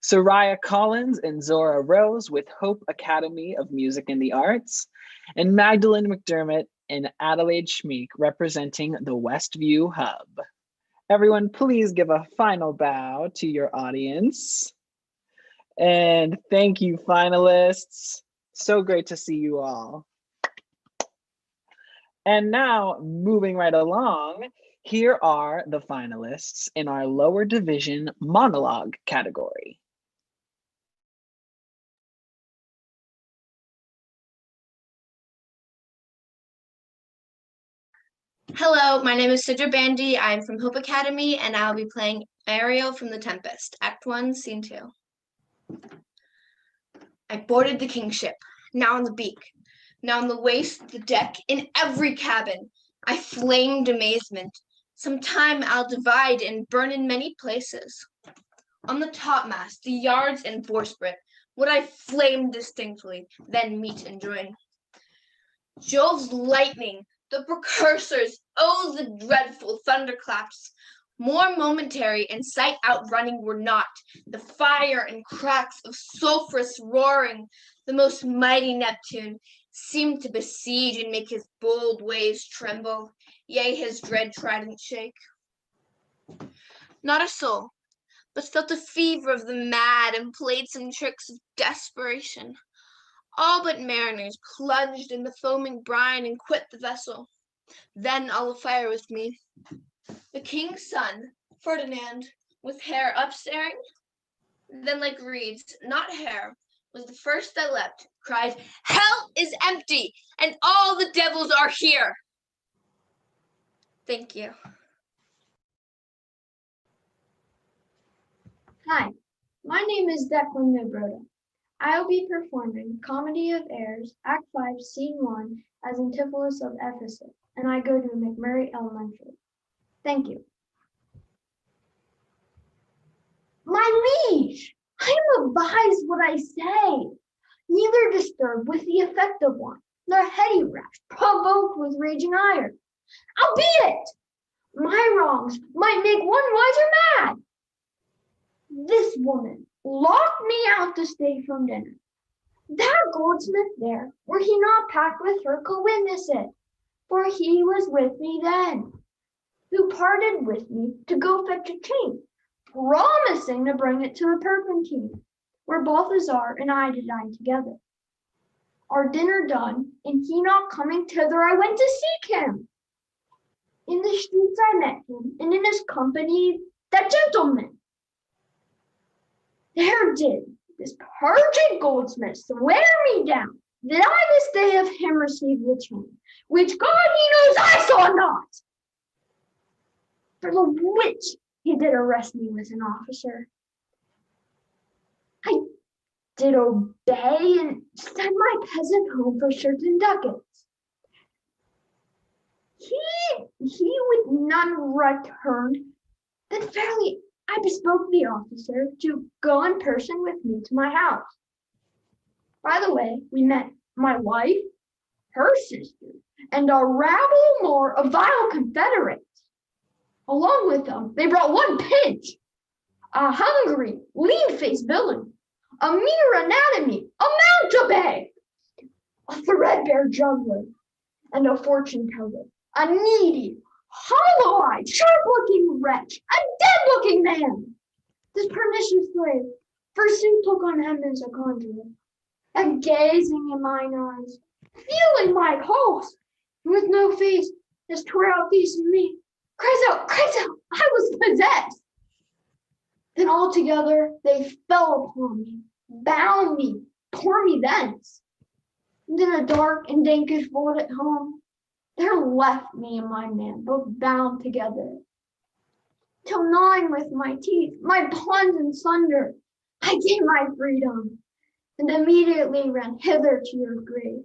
Soraya Collins and Zora Rose with Hope Academy of Music and the Arts, and Magdalene McDermott and Adelaide Schmeek representing the Westview Hub. Everyone, please give a final bow to your audience. And thank you, finalists. So great to see you all. And now, moving right along, here are the finalists in our lower division monologue category.
Hello, my name is Sidra Bandy. I'm from Hope Academy, and I'll be playing Ariel from The Tempest, Act 1, Scene 2. I boarded the kingship, now on the beak, now on the waist, the deck, in every cabin. I flamed amazement. Sometime I'll divide and burn in many places. On the topmast, the yards and bowsprit, would I flame distinctly, then meet and join. Jove's lightning, the precursors, oh, the dreadful thunderclaps, more momentary and sight outrunning were not, the fire and cracks of sulphurous roaring, the most mighty Neptune seemed to besiege and make his bold waves tremble, yea, his dread trident shake. Not a soul, but felt the fever of the mad and played some tricks of desperation. All but mariners plunged in the foaming brine and quit the vessel. Then all afire with me. The king's son, Ferdinand, with hair upstaring, then like reeds, not hair, was the first that leapt, cried, "Hell is empty, and all the devils are here." Thank you.
Hi, my name is Declan Nobroda. I will be performing Comedy of Errors, Act 5, Scene 1 as Antipholus of Ephesus, and I go to McMurray Elementary. Thank you. My liege, I am advised what I say, neither disturbed with the effect of one, nor heady rash, provoked with raging ire. Albeit, my wrongs might make one wiser mad. This woman locked me out to stay from dinner. That goldsmith there, were he not packed with her, could witness it, for he was with me then, who parted with me to go fetch a chain, promising to bring it to the Perpentine, where Balthazar and I did dine together. Our dinner done, and he not coming thither, I went to seek him. In the streets I met him, and in his company that gentleman. There did this perjured goldsmith swear me down that I this day of him received the chain, which God he knows I saw not. For the which he did arrest me with an officer. I did obey and sent my peasant home for certain ducats. He with none returned, then fairly I bespoke the officer to go in person with me to my house. By the way, we met my wife, her sister, and a rabble more of vile confederates. Along with them, they brought one pinch, a hungry, lean-faced villain, a meager anatomy, a mountebank, a threadbare juggler, and a fortune teller, a needy, hollow-eyed, sharp-looking wretch, a dead-looking man. This pernicious slave forsooth took on him as a conjurer, and gazing in mine eyes, feeling my pulse, and with no face, as tore out facing me, cries out, I was possessed. Then all together they fell upon me, bound me, tore me thence. And in a dark and dankish vault at home, there left me and my man both bound together. Till gnawing with my teeth, my bonds in sunder, I gained my freedom, and immediately ran hither to your grace.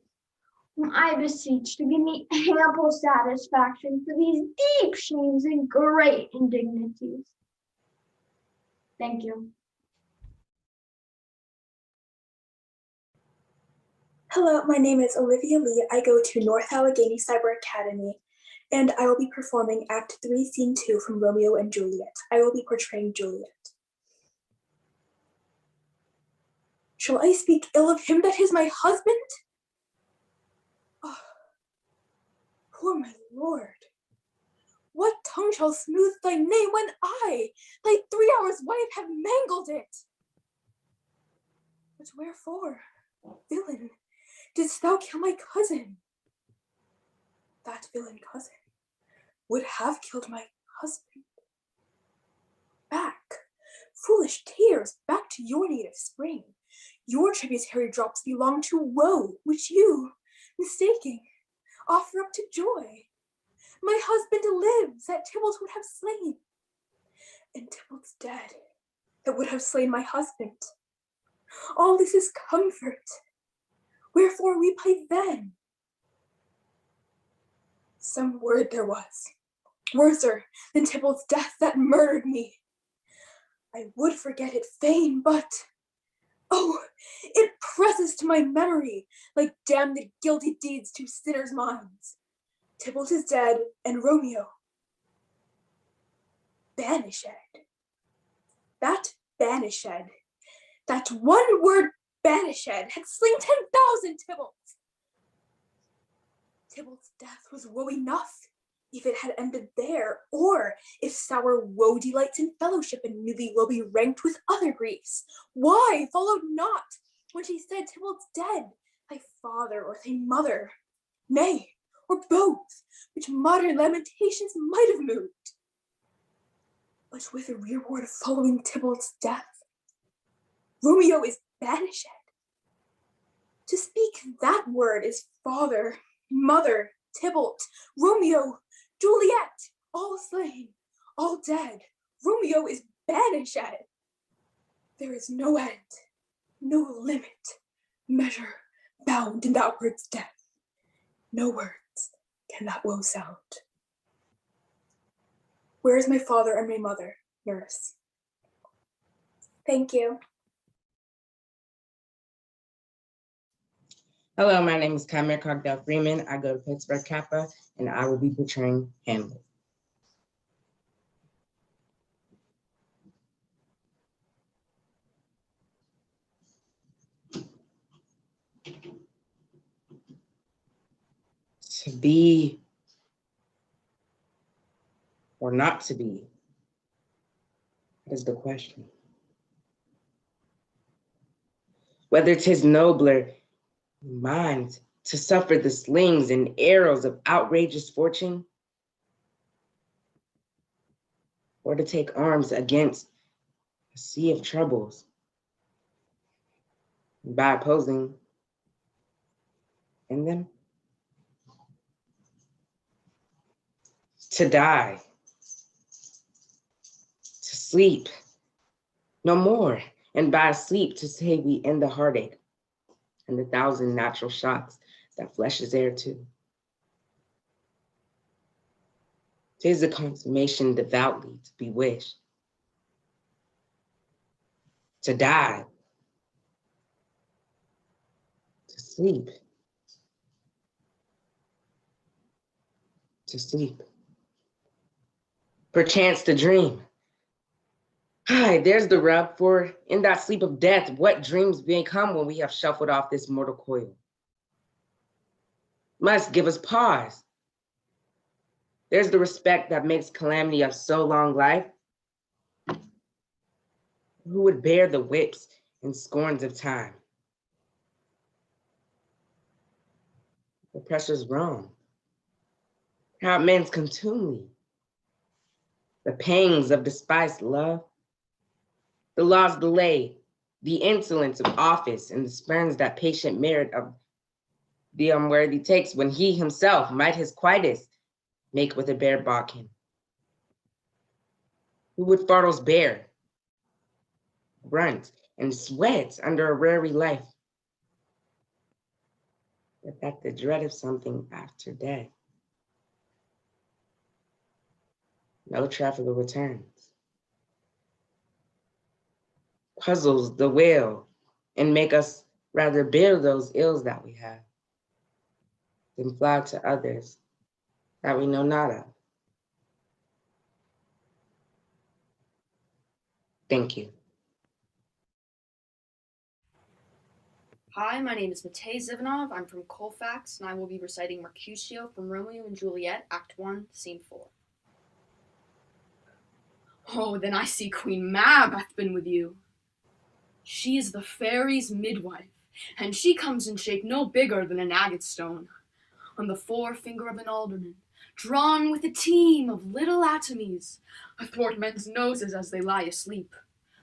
I beseech to give me ample satisfaction for these deep shames and great indignities. Thank you.
Hello, my name is Olivia Lee. I go to North Allegheny Cyber Academy, and I will be performing Act 3, Scene 2 from Romeo and Juliet. I will be portraying Juliet. Shall I speak ill of him that is my husband? Oh. poor my lord. What tongue shall smooth thy name when I, thy 3 hours wife, have mangled it? But wherefore, villain, didst thou kill my cousin? That villain cousin would have killed my husband. Back, foolish tears, back to your native spring. Your tributary drops belong to woe, which you, mistaking, offer up to joy. My husband lives that Tybalt would have slain, and Tybalt's dead that would have slain my husband. All this is comfort. Wherefore weep I then? Some word there was, worser than Tybalt's death that murdered me. I would forget it fain, but oh, it presses to my memory like damned guilty deeds to sinners' minds. Tybalt is dead, and Romeo banished. That banished, that one word banished, had slain 10,000 Tybalts. Tybalt's death was woe enough, if it had ended there, or if sour woe delights in fellowship and newly will be ranked with other griefs. Why followed not when she said Tybalt's dead, thy father or thy mother, nay, or both, which modern lamentations might have moved? But with the reward of following Tybalt's death, Romeo is banished. To speak that word is father, mother, Tybalt, Romeo, Juliet, all slain, all dead. Romeo is banished. There is no end, no limit, measure, bound in that word's death. No words can that woe sound. Where is my father and my mother, nurse? Thank you.
Hello, my name is Kymer Cogdell Freeman. I go to Pittsburgh Kappa, and I will be portraying Hamlet. To be or not to be, that is the question. Whether 'tis nobler mind to suffer the slings and arrows of outrageous fortune, or to take arms against a sea of troubles, and by opposing in them, to die, to sleep no more, and by sleep to say we end the heartache and the 1,000 natural shocks that flesh is heir to. 'Tis a consummation devoutly to be wished. To die, to sleep, to sleep. Perchance to dream. Hi, there's the rub, for in that sleep of death, what dreams become when we have shuffled off this mortal coil? Must give us pause. There's the respect that makes calamity of so long life. Who would bear the whips and scorns of time? The pressure's wrong. How it men's contumely. The pangs of despised love. The law's delay, the insolence of office, and the spurns that patient merit of the unworthy takes when he himself might his quietest make with a bare bodkin. Who would fardels bear, grunt, and sweat under a weary life, but that the dread of something after death? No traveler returns. Puzzles the will and make us rather bear those ills that we have than fly to others that we know not of. Thank you.
Hi, my name is Matej Zivanov. I'm from Colfax, and I will be reciting Mercutio from Romeo and Juliet, Act 1, Scene 4. Oh, then I see Queen Mab hath been with you. She is the fairies' midwife, and she comes in shape no bigger than an agate stone, on the forefinger of an alderman, drawn with a team of little atomies, athwart men's noses as they lie asleep.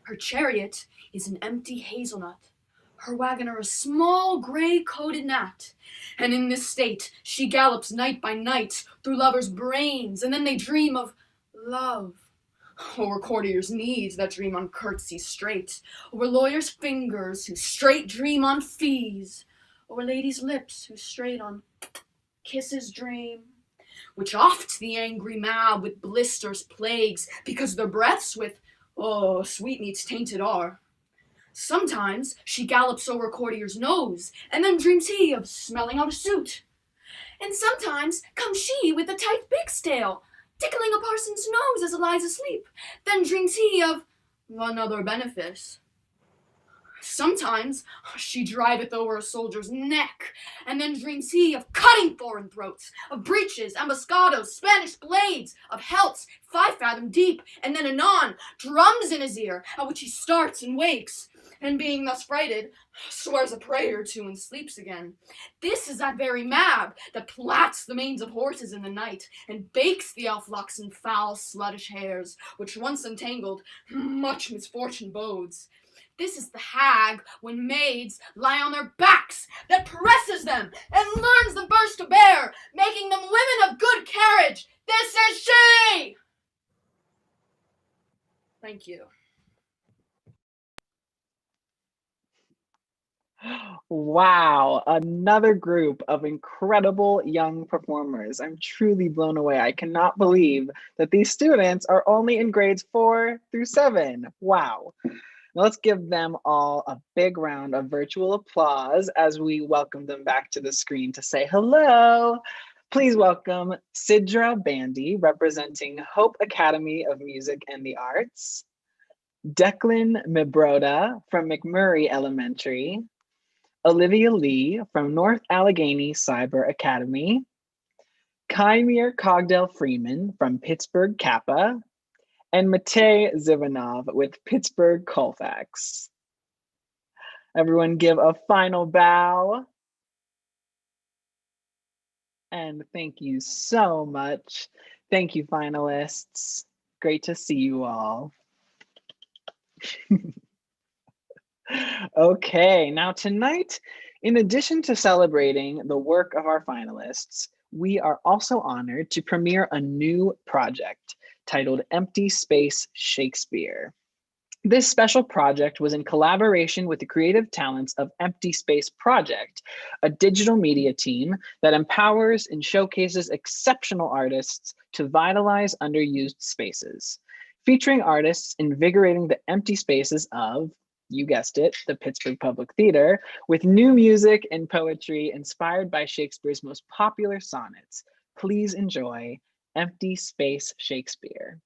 Her chariot is an empty hazelnut, her wagoner a small gray-coated gnat, and in this state she gallops night by night through lovers' brains, and then they dream of love. O'er courtiers' knees that dream on curtsies straight, o'er lawyers' fingers who straight dream on fees, o'er ladies' lips who straight on kisses dream, which oft the angry Mab with blisters plagues, because their breaths with, sweetmeats tainted are. Sometimes she gallops over a courtier's nose, and then dreams he of smelling out a suit. And sometimes comes she with a tight pigtail, tickling a parson's nose as it lies asleep. Then dreams he of another benefice. Sometimes she driveth over a soldier's neck, and then dreams he of cutting foreign throats, of breeches, ambuscados, Spanish blades, of helts 5 fathom deep, and then anon drums in his ear, at which he starts and wakes, and being thus frighted, swears a prayer or two and sleeps again. This is that very Mab that plats the manes of horses in the night, and bakes the elf locks in foul sluttish hairs, which once entangled, much misfortune bodes. This is the hag when maids lie on their backs, that presses them and learns them first to bear, making them women of good carriage. This is she! Thank you.
Wow, another group of incredible young performers. I'm truly blown away. I cannot believe that these students are only in grades 4 through 7. Wow. Now let's give them all a big round of virtual applause as we welcome them back to the screen to say hello. Please welcome Sidra Bandy, representing Hope Academy of Music and the Arts, Declan Mibroda from McMurray Elementary, Olivia Lee from North Allegheny Cyber Academy, Kymir Cogdell Freeman from Pittsburgh Kappa, and Matej Zivanov with Pittsburgh Colfax. Everyone give a final bow. And thank you so much. Thank you, finalists. Great to see you all. Okay, now tonight, in addition to celebrating the work of our finalists, we are also honored to premiere a new project titled Empty Space Shakespeare. This special project was in collaboration with the creative talents of Empty Space Project, a digital media team that empowers and showcases exceptional artists to vitalize underused spaces, featuring artists invigorating the empty spaces of, you guessed it, the Pittsburgh Public Theater, with new music and poetry inspired by Shakespeare's most popular sonnets. Please enjoy Empty Space Shakespeare.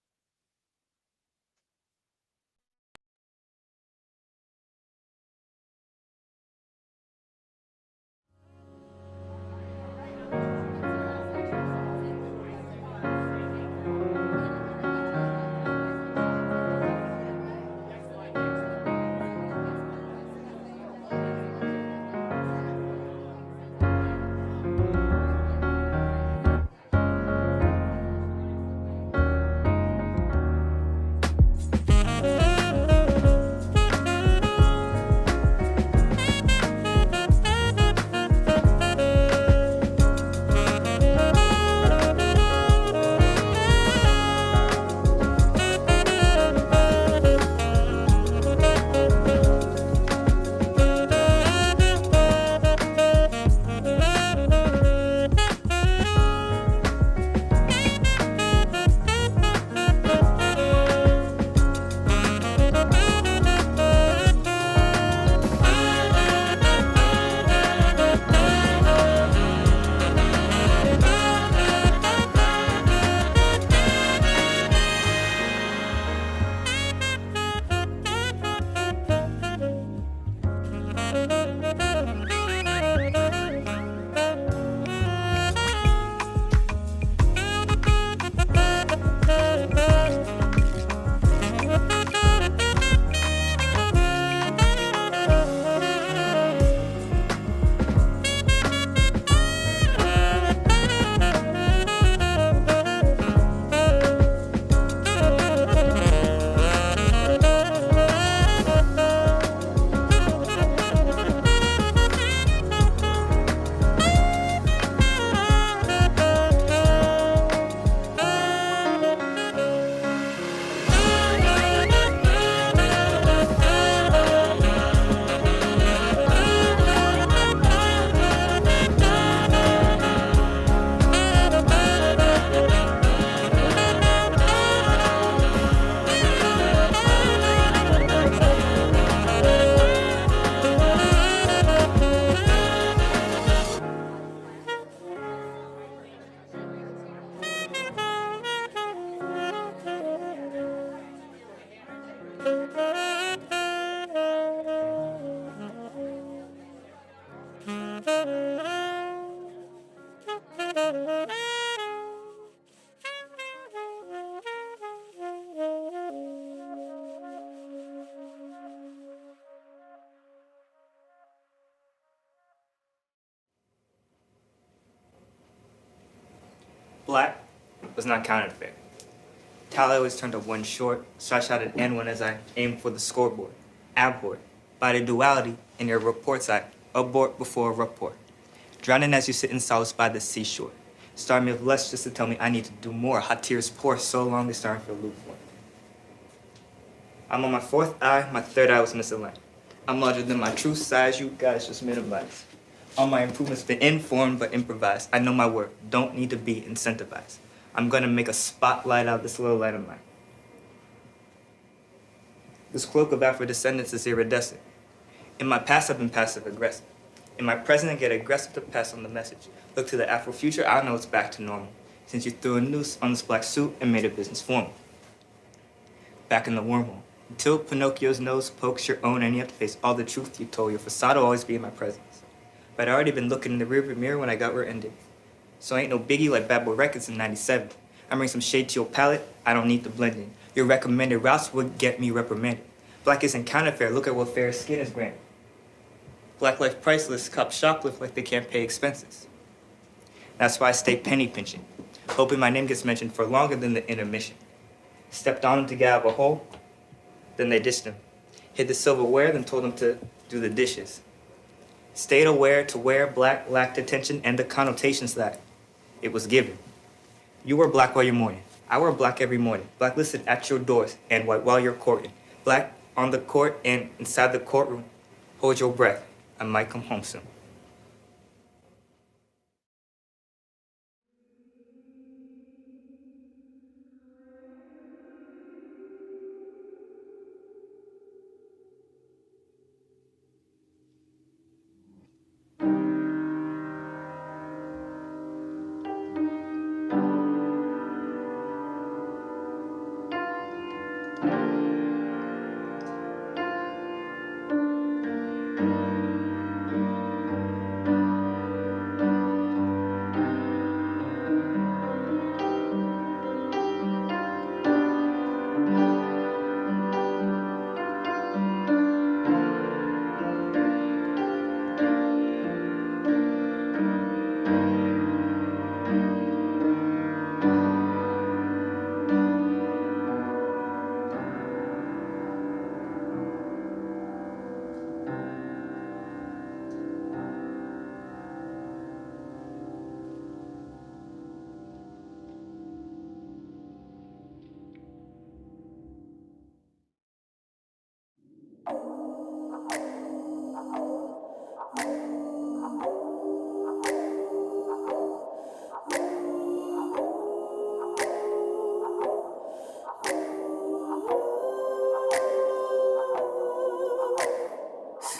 Black was not counted fair. Tally always turned up one short, so I shouted N1 as I aimed for the scoreboard. Abort. By the duality in your reports, I abort before a report. Drowning as you sit in solace by the seashore. Starting me with less just to tell me I need to do more. Hot tears pour so long they starting to feel lukewarm. I'm on my fourth eye, my third eye was misaligned. I'm larger than my true size, you guys just minimize. All my improvements been informed but improvised. I know my work, don't need to be incentivized. I'm gonna make a spotlight out of this little light of mine. This cloak of Afro-descendants is iridescent. In my past, I've been passive-aggressive. In my present, I get aggressive to pass on the message. Look to the Afro-future, I know it's back to normal. Since you threw a noose on this black suit and made a business formal. Back in the wormhole. Until Pinocchio's nose pokes your own and you have to face all the truth you told, your facade will always be in my presence. But I'd already been looking in the rearview mirror when I got where it ended. So ain't no biggie like Bad Boy Records in 97. I bring some shade to your palette, I don't need to blend in. Your recommended routes would get me reprimanded. Black isn't counted fair, look at what fair skin is granted. Black life priceless, cops shoplift like they can't pay expenses. That's why I stay penny pinching, hoping my name gets mentioned for longer than the intermission. Stepped on him to get out of a hole, then they dished him. Hid the silverware, then told him to do the dishes. Stayed aware to where black lacked attention and the connotations that it was given. You were black while you're mourning. I wear black every morning. Black listed at your doors and white while you're courting. Black on the court and inside the courtroom. Hold your breath. I might come home soon.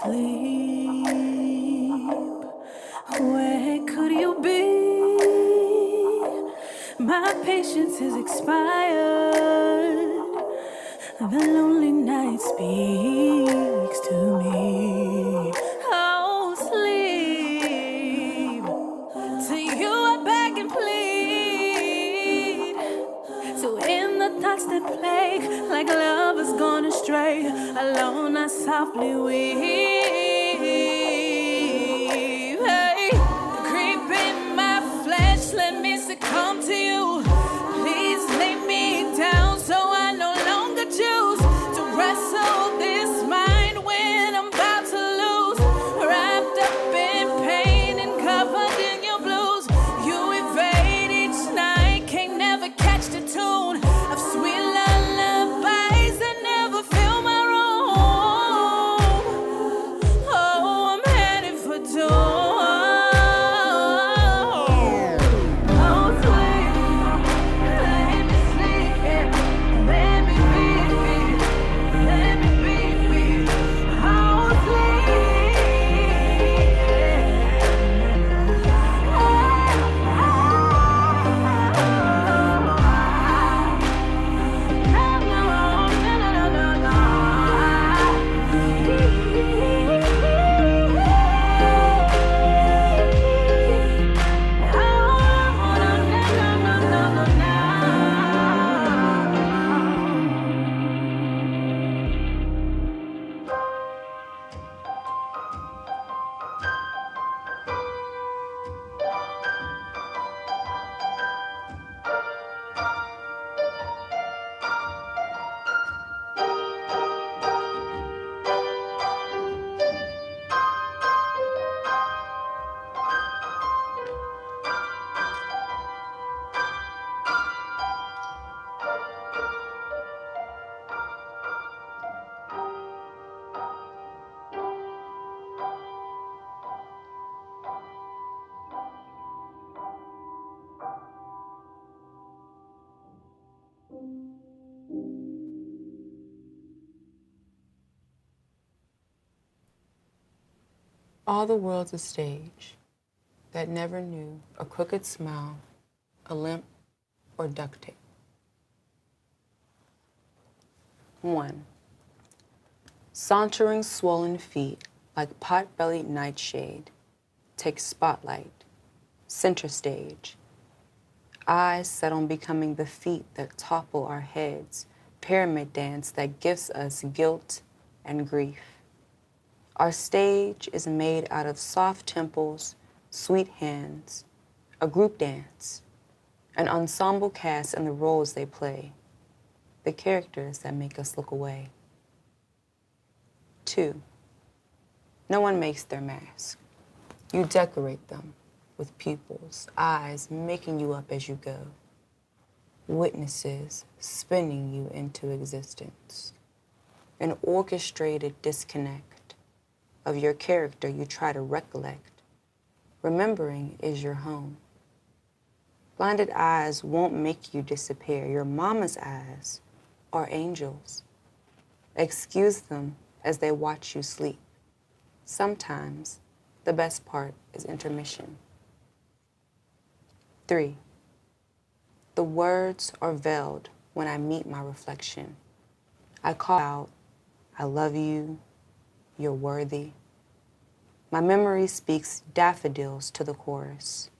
Sleep, where could you be? My patience is expired. The lonely night speaks to me. Oh, sleep, to you I beg and plead. To end the thoughts that plague, like lovers gone astray. Alone I softly weep. Hey, creep in my flesh, let me succumb to you. Please lay me down so I no longer choose to wrestle this mind when I'm about to
All the world's a stage that never knew a crooked smile, a limp, or duct tape. 1. Sauntering swollen feet like pot-bellied nightshade, take spotlight, center stage. Eyes set on becoming the feet that topple our heads, pyramid dance that gives us guilt and grief. Our stage is made out of soft temples, sweet hands, a group dance, an ensemble cast and the roles they play, the characters that make us look away. 2. No one makes their mask. You decorate them with pupils, eyes making you up as you go, witnesses spinning you into existence, an orchestrated disconnect of your character you try to recollect. Remembering is your home. Blinded eyes won't make you disappear. Your mama's eyes are angels. Excuse them as they watch you sleep. Sometimes the best part is intermission. 3. The words are veiled when I meet my reflection. I call out, I love you, you're worthy. My memory speaks daffodils to the chorus.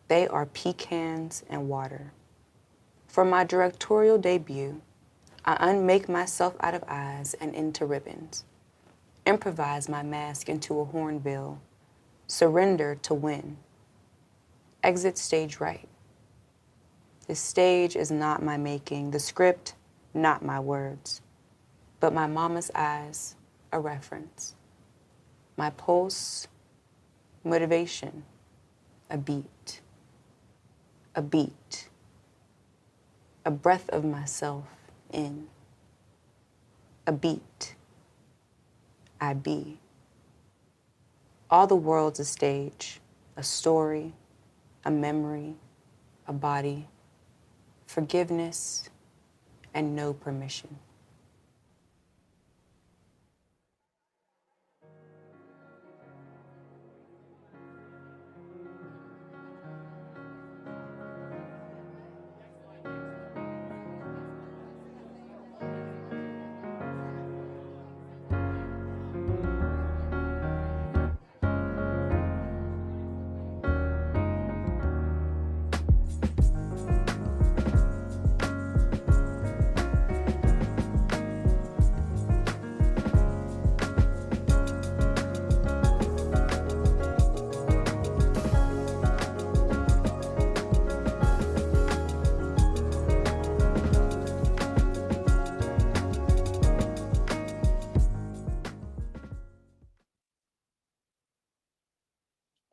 They are pecans and water. For my directorial debut, I unmake myself out of eyes and into ribbons, improvise my mask into a hornbill, surrender to win. Exit stage right. The stage is not my making, the script, not my words, but my mama's eyes, a reference. My pulse, motivation, a beat, a beat, a breath of myself in, a beat, I be. All the world's a stage, a story, a memory, a body, forgiveness, and no permission.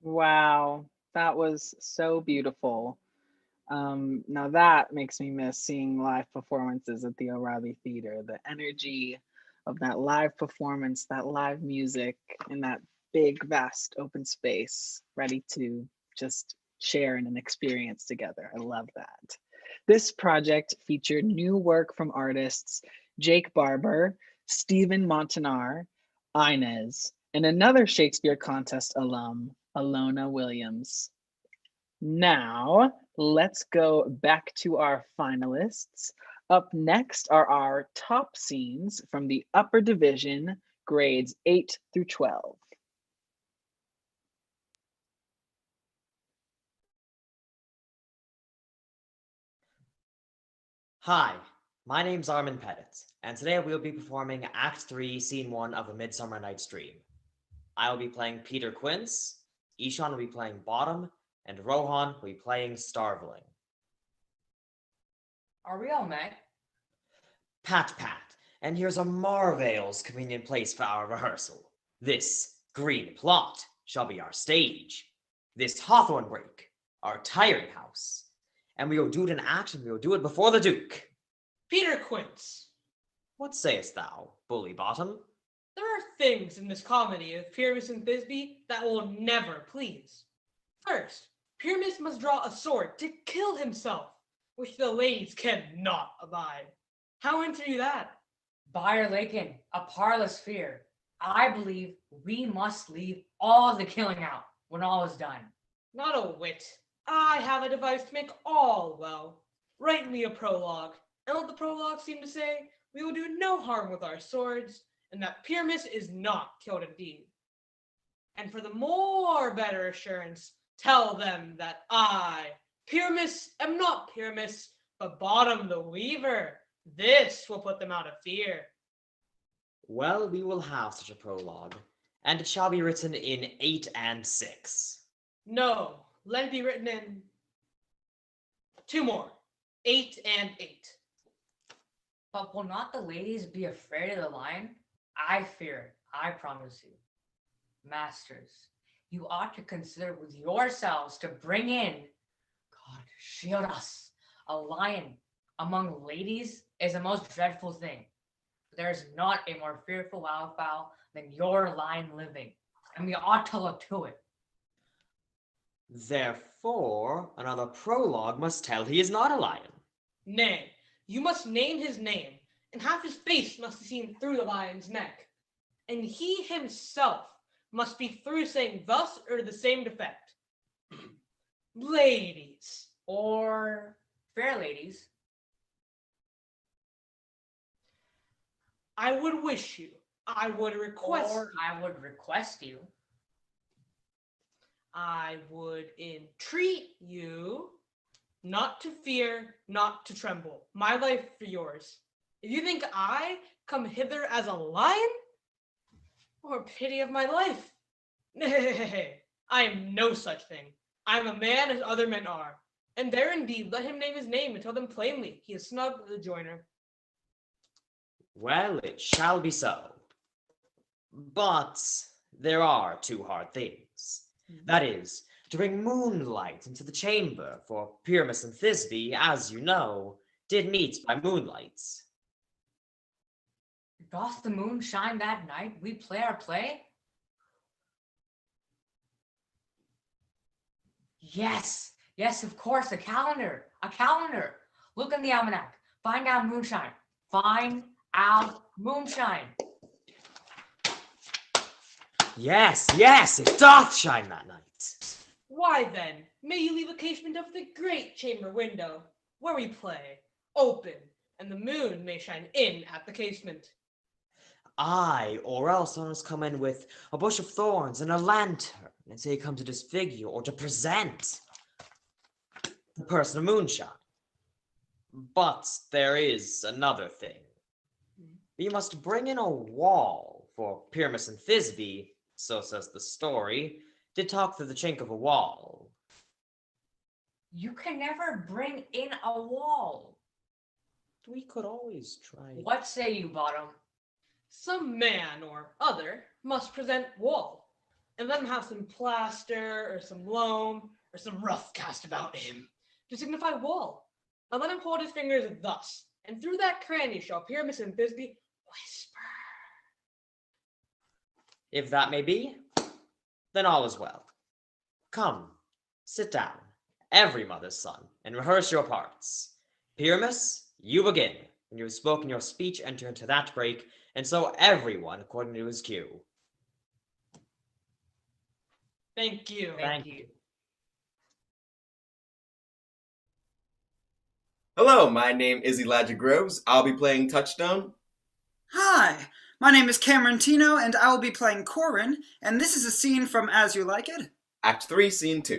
Wow, that was so beautiful. Now that makes me miss seeing live performances at the O'Reilly Theater. The energy of that live performance, that live music, in that big, vast open space, ready to just share in an experience together. I love that. This project featured new work from artists Jake Barber, Stephen Montanar, Inez, and another Shakespeare Contest alum, Alona Williams. Now, let's go back to our finalists. Up next are our top scenes from the upper division, grades 8 through 12.
Hi, my name's Armin Pettit, and today we will be performing Act 3, Scene 1 of A Midsummer Night's Dream. I will be playing Peter Quince, Ishan will be playing Bottom, and Rohan will be playing Starveling.
Are we all met?
Pat, and here's a marvellous convenient place for our rehearsal. This green plot shall be our stage. This hawthorn brake, our tiring house. And we will do it in action, we will do it before the Duke.
Peter Quince.
What sayest thou, Bully Bottom?
There are things in this comedy of Pyramus and Thisbe that will never please. First, Pyramus must draw a sword to kill himself, which the ladies cannot abide. How enter you that?
By'r Lakin, a parlous fear.
I believe we must leave all the killing out when all is done.
Not a whit. I have a device to make all well. Write me a prologue, and let the prologue seem to say we will do no harm with our swords, and that Pyramus is not killed indeed. And for the more better assurance, tell them that I, Pyramus, am not Pyramus, but Bottom the Weaver. This will put them out of fear.
Well, we will have such a prologue, and it shall be written in 8 and 6.
No, let it be written in 2 more, 8 and 8.
But will not the ladies be afraid of the lion? I fear it, I promise you. Masters, you ought to consider with yourselves to bring in, God shield us, a lion among ladies is the most dreadful thing. There is not a more fearful wildfowl than your lion living, and we ought to look to it.
Therefore, another prologue must tell he is not a lion.
Nay, you must name his name, and half his face must be seen through the lion's neck. And he himself must be through saying thus or the same defect. Ladies.
Or fair ladies.
I would wish you. I would request.
Or I would request you.
I would entreat you not to fear, not to tremble. My life for yours. If you think I come hither as a lion, or pity of my life, nay, I am no such thing. I am a man as other men are. And there indeed, let him name his name and tell them plainly he is snug the joiner.
Well, it shall be so. But there are 2 hard things. That is, to bring moonlight into the chamber, for Pyramus and Thisbe, as you know, did meet by moonlight.
Doth the moon shine that night we play our play? Yes, of course, a calendar. Look in the almanac. Find out moonshine. Find out moonshine.
Yes, it doth shine that night.
Why then, may you leave a casement of the great chamber window, where we play, open, and the moon may shine in at the casement.
Aye, or else one must come in with a bush of thorns and a lantern, and say come to disfigure or to present the person of moonshine. But there is another thing. You must bring in a wall, for Pyramus and Thisbe, so says the story, did talk through the chink of a wall.
You can never bring in a wall.
We could always try.
What say you, Bottom?
Some man or other must present wall, and let him have some plaster or some loam or some rough cast about him to signify wall. And let him hold his fingers thus, and through that cranny shall Pyramus and Thisbe whisper.
If that may be, then all is well. Come, sit down, every mother's son, and rehearse your parts. Pyramus, you begin. When you have spoken your speech, enter into that break, and so everyone according to his cue.
Thank you.
Thank you.
Hello, my name is Elijah Groves. I'll be playing Touchstone.
Hi, my name is Cameron Tino, and I will be playing Corin, and this is a scene from As You Like It.
Act 3, Scene 2.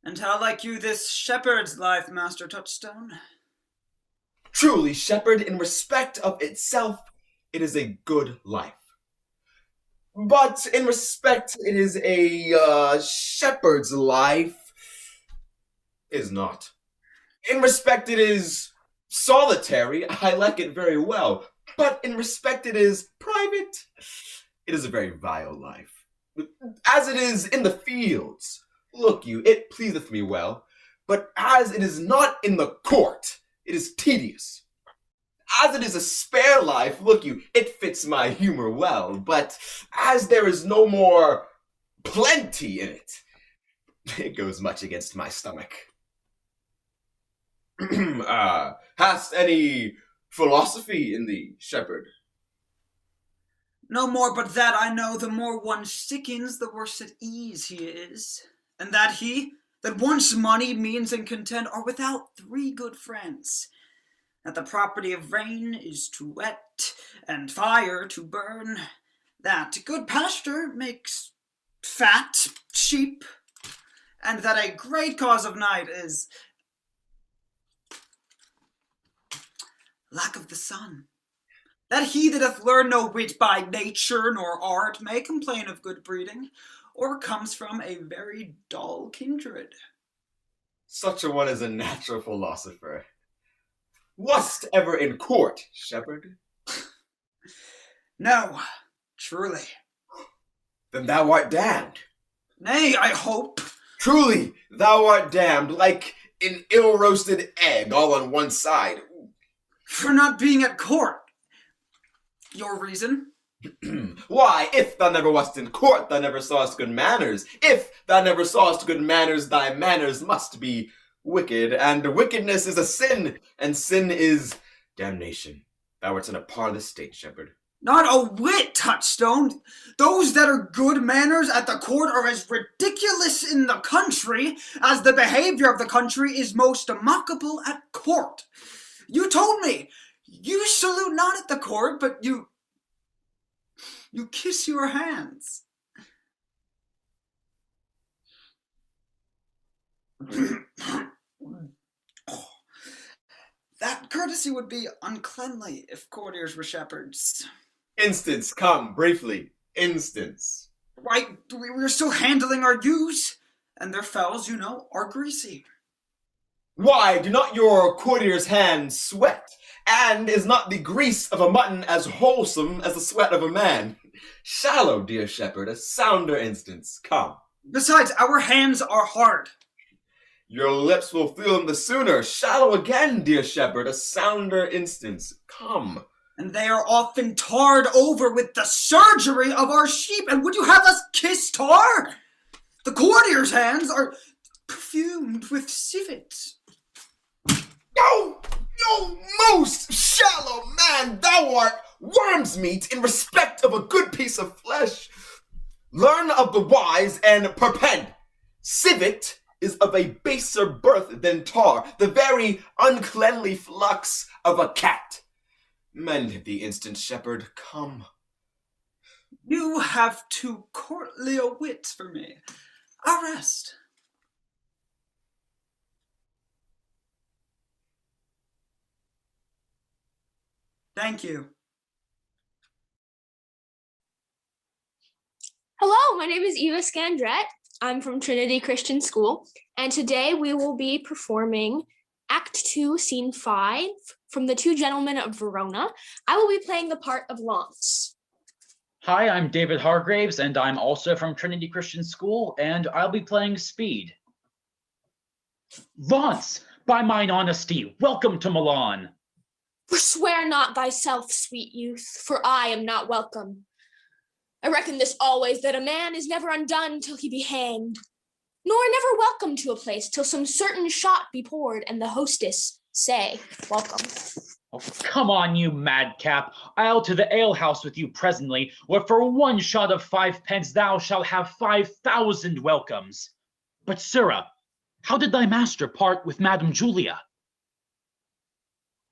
And how like you this shepherd's life, Master Touchstone?
Truly, shepherd, in respect of itself, it is a good life. But in respect it is a shepherd's life, it is not. In respect it is solitary, I like it very well. But in respect it is private, it is a very vile life. As it is in the fields, look you, it pleaseth me well. But as it is not in the court, it is tedious. As it is a spare life, look you, it fits my humor well, but as there is no more plenty in it, It goes much against my stomach. Hast any philosophy in thee, shepherd?
No more but that I know the more one sickens, the worse at ease he is. And that he, that wants money, means, and content, are without 3 good friends. That the property of rain is to wet, and fire to burn. That good pasture makes fat sheep. And that a great cause of night is lack of the sun. That he that hath learned no wit by nature nor art may complain of good breeding, or comes from a very dull kindred.
Such a one is a natural philosopher. Wast ever in court, shepherd?
No, truly.
Then thou art damned.
Nay, I hope.
Truly, thou art damned, like an ill-roasted egg all on one side.
For not being at court. Your reason?
Why, if thou never wast in court, thou never sawest good manners. If thou never sawest good manners, thy manners must be wicked, and wickedness is a sin, and sin is damnation. Thou art in a parlous state, shepherd.
Not a whit, Touchstone. Those that are good manners at the court are as ridiculous in the country as the behavior of the country is most mockable at court. You told me, you salute not at the court, but you kiss your hands. That courtesy would be uncleanly if courtiers were shepherds.
Instance, come, briefly. Instance.
Why, we're still handling our ewes, and their fells, you know, are greasy.
Why, do not your courtier's hands sweat? And is not the grease of a mutton as wholesome as the sweat of a man? Shallow, dear shepherd, a sounder instance, come.
Besides, our hands are hard.
Your lips will feel them the sooner. Shallow again, dear shepherd, a sounder instance, come.
And they are often tarred over with the surgery of our sheep. And would you have us kiss tar? The courtier's hands are perfumed with civet.
No, most shallow man, thou art worm's meat in respect of a good piece of flesh. Learn of the wise and perpend. Civet is of a baser birth than tar, the very uncleanly flux of a cat. Mend the instant, shepherd, come.
You have too courtly a wit for me. I'll rest. Thank you.
Hello, my name is Eva Scandrette. I'm from Trinity Christian School, and today we will be performing Act 2, Scene 5 from The Two Gentlemen of Verona. I will be playing the part of Launce.
Hi, I'm David Hargraves, and I'm also from Trinity Christian School, and I'll be playing Speed. Launce, by mine honesty, welcome to Milan.
Forswear not thyself, sweet youth, for I am not welcome. I reckon this always, that a man is never undone till he be hanged, nor never welcome to a place till some certain shot be poured and the hostess say, welcome.
Oh, come on, you madcap. I'll to the alehouse with you presently, where for 1 shot of 5 pence thou shalt have 5,000 welcomes. But, sirrah, how did thy master part with Madam Julia?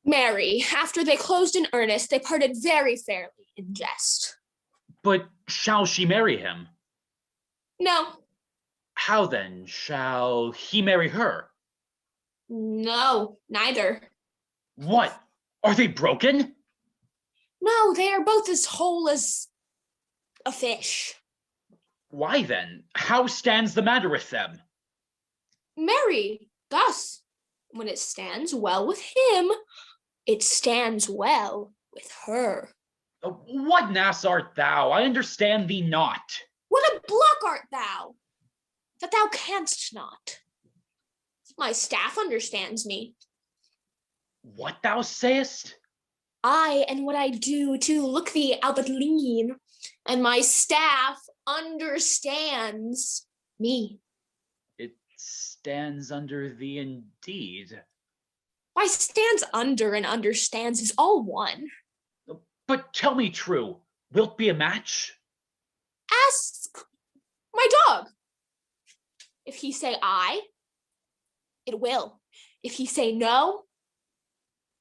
Marry, after they closed in earnest, they parted very fairly in jest.
But shall she marry him?
No.
How then shall he marry her?
No, neither.
What? Are they broken?
No, they are both as whole as a fish.
Why then? How stands the matter with them?
Marry, thus, when it stands well with him, it stands well with her.
What an ass art thou? I understand thee not.
What a block art thou, that thou canst not. My staff understands me.
What thou sayest?
I and what I do too. Look thee, Albert lean, and my staff understands me.
It Stands under thee indeed.
Why, stands under and understands is all one.
But tell me true, wilt be a match?
Ask my dog. If he say aye, it will. If he say no,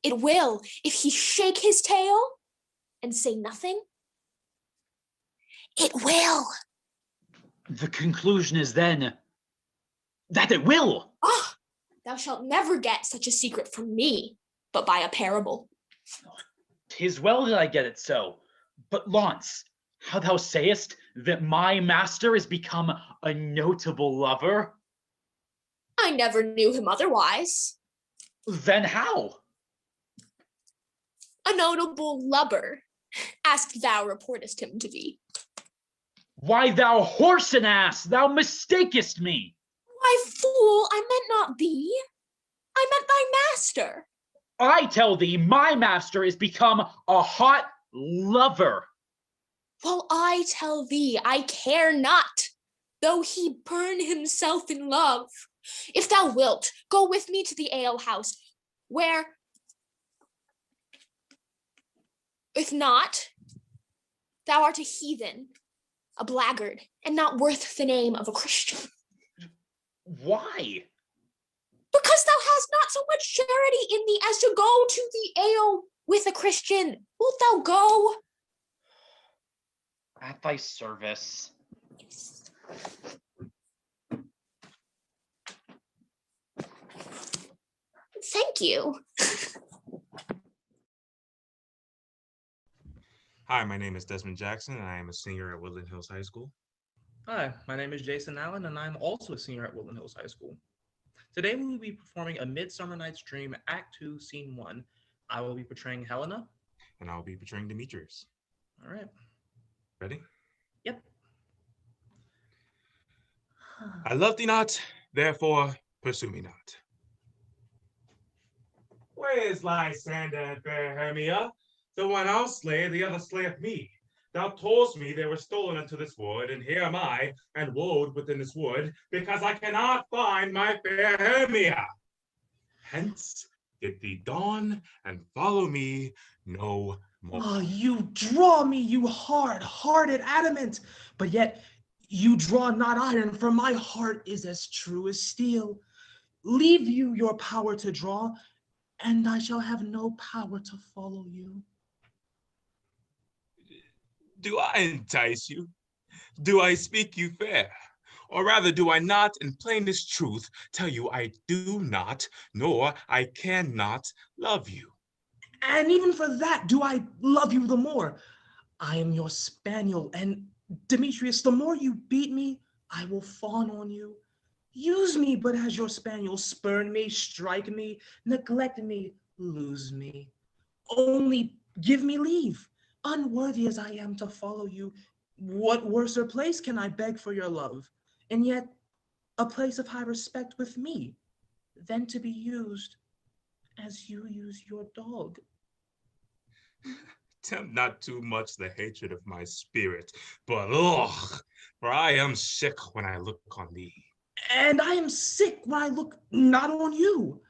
it will. If he shake his tail and say nothing, it will.
The conclusion is then that it will.
Ah, thou shalt never get such a secret from me, but by a parable.
'Tis well that I get it so. But Launce, how thou sayest that my master is become a notable lover?
I never knew him otherwise.
Then how?
A notable lubber, as thou reportest him to be.
Why, thou horse and ass, thou mistakest me.
Why, fool, I meant not thee. I meant thy master.
I tell thee, my master is become a hot lover.
Well, I tell thee, I care not, though he burn himself in love. If thou wilt, go with me to the alehouse, where, if not, thou art a heathen, a blackguard, and not worth the name of a Christian.
Why?
Because thou hast not so much charity in thee as to go to the ale with a Christian. Wilt thou go?
At thy service.
Thank you.
Hi, my name is Desmond Jackson, and I am a senior at Woodland Hills High School.
Hi, my name is Jason Allen, and I'm also a senior at Woodland Hills High School. Today we will be performing A Midsummer Night's Dream, Act 2, Scene 1. I will be portraying Helena.
And I'll be portraying Demetrius.
All right.
Ready?
Yep.
I love thee not, therefore pursue me not. Where is Lysander, fair Hermia? The one I'll slay, the other slayeth me. Thou toldst me they were stolen into this wood, and here am I, and woed within this wood, because I cannot find my fair Hermia. Hence, get thee gone, and follow me no more.
Oh, you draw me, you hard-hearted adamant, but yet you draw not iron, for my heart is as true as steel. Leave you your power to draw, and I shall have no power to follow you.
Do I entice you? Do I speak you fair? Or rather, do I not, in plainest truth, tell you I do not, nor I cannot love you?
And even for that, do I love you the more? I am your spaniel, and Demetrius, the more you beat me, I will fawn on you. Use me but as your spaniel, spurn me, strike me, neglect me, lose me. Only give me leave. Unworthy as I am to follow you, what worser place can I beg for your love? And yet, a place of high respect with me, than to be used as you use your dog.
Tempt not too much the hatred of my spirit, but ugh, for I am sick when I look on thee.
And I am sick when I look not on you.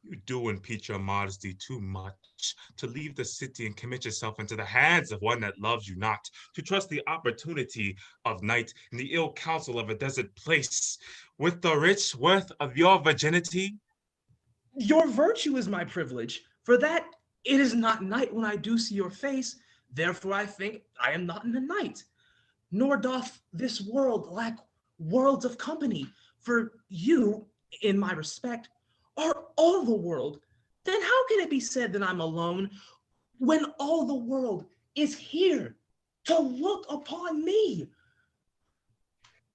You do impeach your modesty too much to leave the city and commit yourself into the hands of one that loves you not, to trust the opportunity of night and the ill counsel of a desert place with the rich worth of your virginity.
Your virtue is my privilege. For that, it is not night when I do see your face. Therefore, I think I am not in the night. Nor doth this world lack worlds of company. For you, in my respect, are all the world. Then how can it be said that I'm alone when all the world is here to look upon me?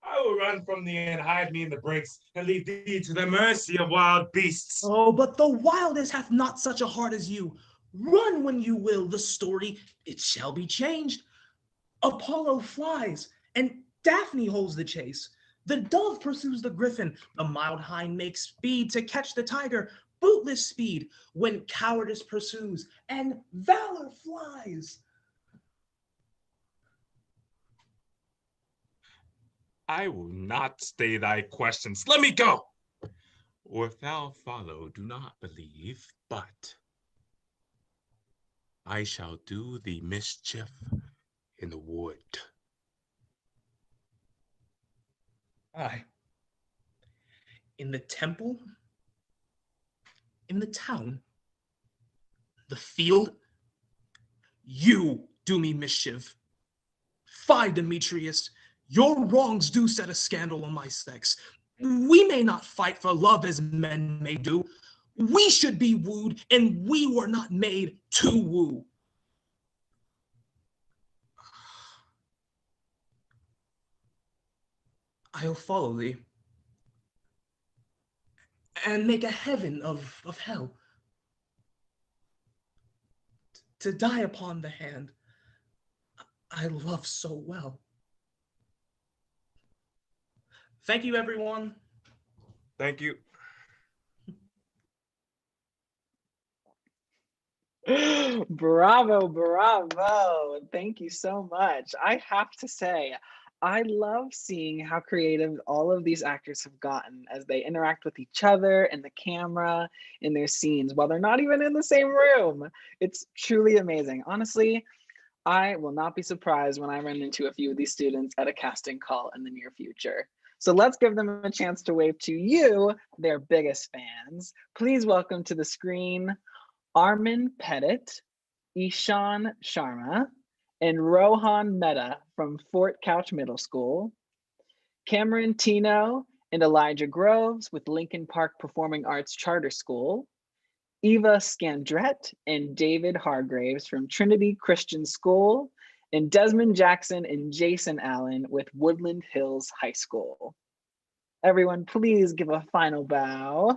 I will run from thee and hide me in the brakes and leave thee to the mercy of wild beasts.
Oh, but the wildest hath not such a heart as you. Run when you will, the story, it shall be changed. Apollo flies, and Daphne holds the chase. The dove pursues the griffin, the mild hind makes speed to catch the tiger, bootless speed, when cowardice pursues, and valor flies.
I will not stay thy questions. Let me go. Or if thou follow, do not believe, but I shall do thee mischief in the wood.
Aye. In the temple, in the town, the field, you do me mischief. Fie, Demetrius, your wrongs do set a scandal on my sex. We may not fight for love as men may do. We should be wooed, and we were not made to woo. I'll follow thee and make a heaven of hell. To die upon the hand I love so well. Thank you, everyone.
Thank you.
Bravo, bravo. Thank you so much. I have to say, I love seeing how creative all of these actors have gotten as they interact with each other and the camera in their scenes while they're not even in the same room. It's truly amazing. Honestly, I will not be surprised when I run into a few of these students at a casting call in the near future. So let's give them a chance to wave to you, their biggest fans. Please welcome to the screen Armin Pettit, Ishan Sharma, and Rohan Mehta from Fort Couch Middle School, Cameron Tino and Elijah Groves with Lincoln Park Performing Arts Charter School, Eva Scandrett and David Hargraves from Trinity Christian School, and Desmond Jackson and Jason Allen with Woodland Hills High School. Everyone, please give a final bow.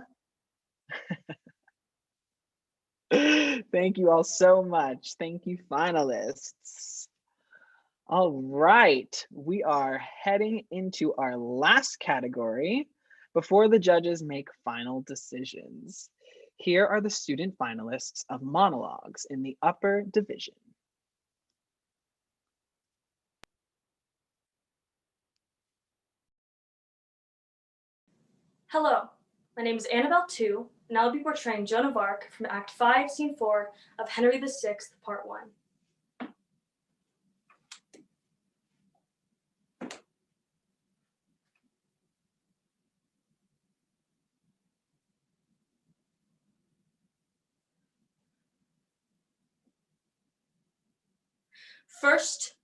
Thank you all so much. Thank you, finalists. All right, we are heading into our last category before the judges make final decisions. Here are the student finalists of monologues in the upper division.
Hello, my name is Annabelle Tu, and I'll be portraying Joan of Arc from Act 5, Scene 4 of Henry VI, Part 1. First,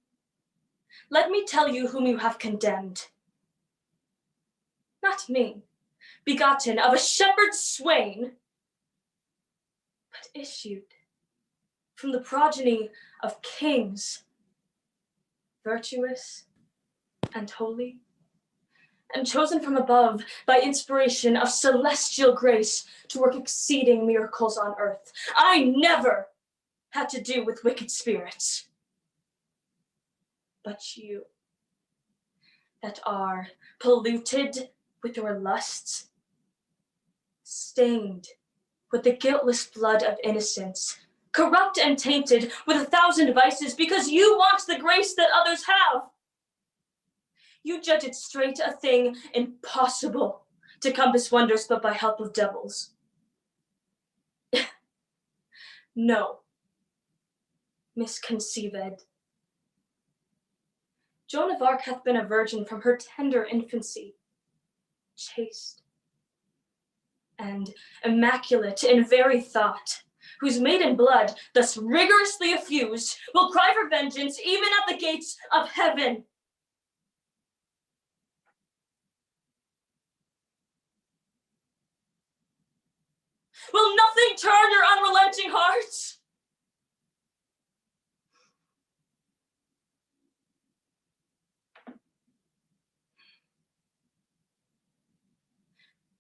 let me tell you whom you have condemned. Not me, begotten of a shepherd's swain, but issued from the progeny of kings, virtuous and holy, and chosen from above by inspiration of celestial grace to work exceeding miracles on earth. I never had to do with wicked spirits. But you, that are polluted with your lusts, stained with the guiltless blood of innocence, corrupt and tainted with 1,000 vices because you want the grace that others have. You judge it straight a thing impossible to compass wonders but by help of devils. No, misconceived. Joan of Arc hath been a virgin from her tender infancy, chaste and immaculate in very thought, whose maiden blood, thus rigorously effused, will cry for vengeance even at the gates of heaven. Will nothing turn your unrelenting hearts?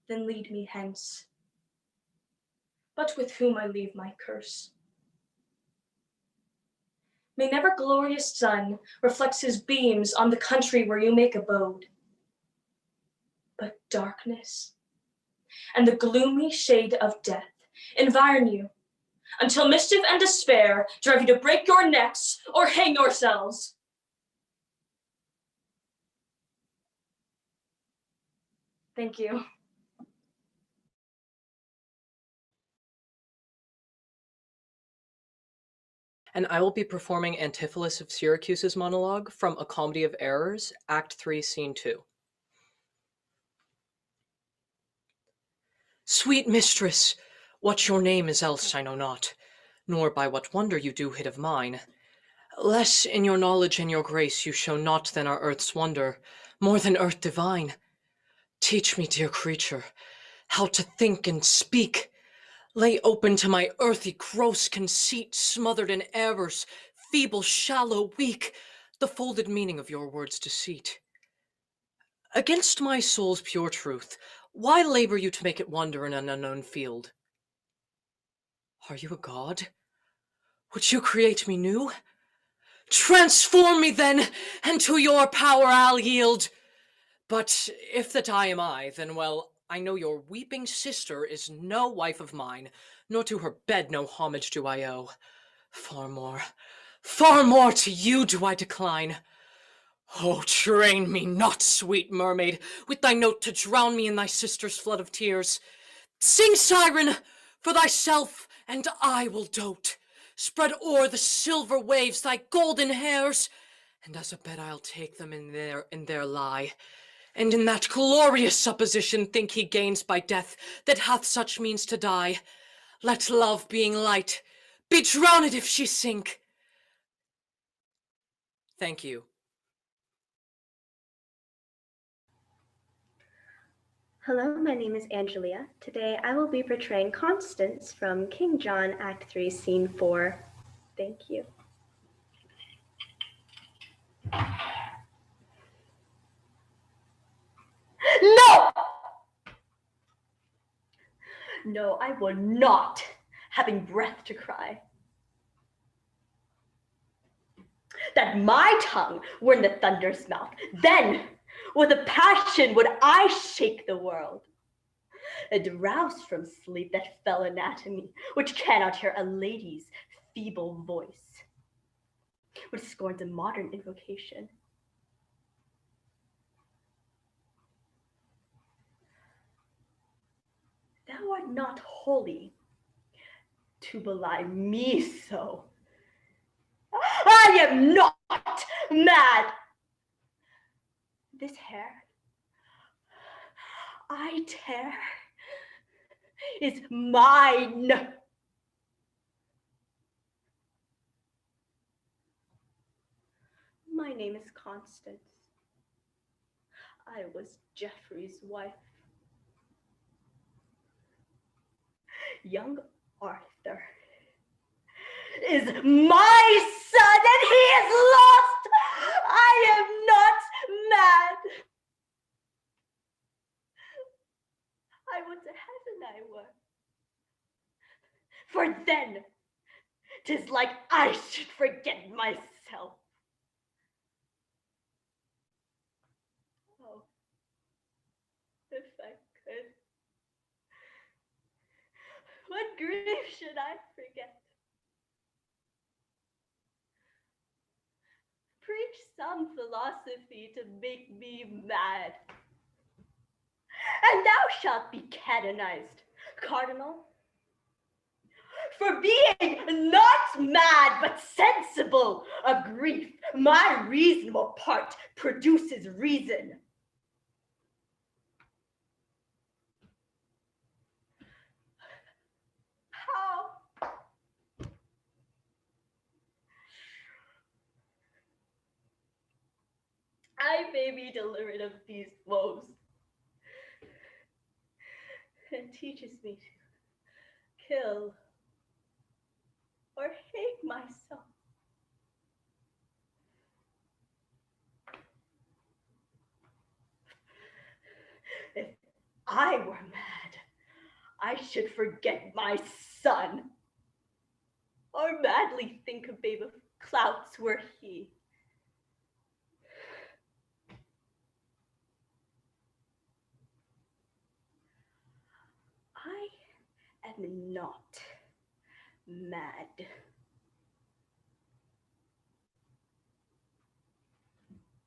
Then lead me hence, but with whom I leave my curse. May never glorious sun reflects his beams on the country where you make abode, but darkness and the gloomy shade of death environ you, until mischief and despair drive you to break your necks or hang yourselves. Thank you.
And I will be performing Antipholus of Syracuse's monologue from A Comedy of Errors, Act 3, Scene 2. Sweet mistress, what your name is else I know not, nor by what wonder you do hit of mine. Less in your knowledge and your grace you show not than our earth's wonder, more than earth divine. Teach me, dear creature, how to think and speak. Lay open to my earthy gross conceit, smothered in errors, feeble, shallow, weak, the folded meaning of your words' deceit. Against my soul's pure truth, why labor you to make it wander in an unknown field? Are you a god? Would you create me new? Transform me then, and to your power I'll yield. But if that I am I, then well, I know your weeping sister is no wife of mine, nor to her bed no homage do I owe. Far more to you do I decline. Oh, train me not, sweet mermaid, with thy note to drown me in thy sister's flood of tears. Sing, siren, for thyself, and I will dote. Spread o'er the silver waves thy golden hairs, and as a bed I'll take them in their lie. And in that glorious supposition think he gains by death that hath such means to die. Let love, being light, be drowned if she sink. Thank you.
Hello, my name is Angelia. Today I will be portraying Constance from King John, Act 3, Scene 4. Thank you. No! No, I will not, having breath to cry, that my tongue were in the thunder's mouth. Then, with a passion would I shake the world, and rouse from sleep that fell anatomy, which cannot hear a lady's feeble voice, which scorns a modern invocation. Thou art not holy to belie me so. I am not mad. This hair I tear is mine. My name is Constance. I was Geoffrey's wife. Young Arthur is my son, and he is lost. I am not mad. I would to heaven I were. For then 'tis like I should forget myself. Oh, if I could. What grief should I forget? Preach some philosophy to make me mad, and thou shalt be canonized, Cardinal, for being not mad but sensible of grief. My reasonable part produces reason. How? I may be delivered of these woes, and teaches me to kill or hate myself. If I were mad, I should forget my son, or madly think a babe of clouts were he. I am not mad.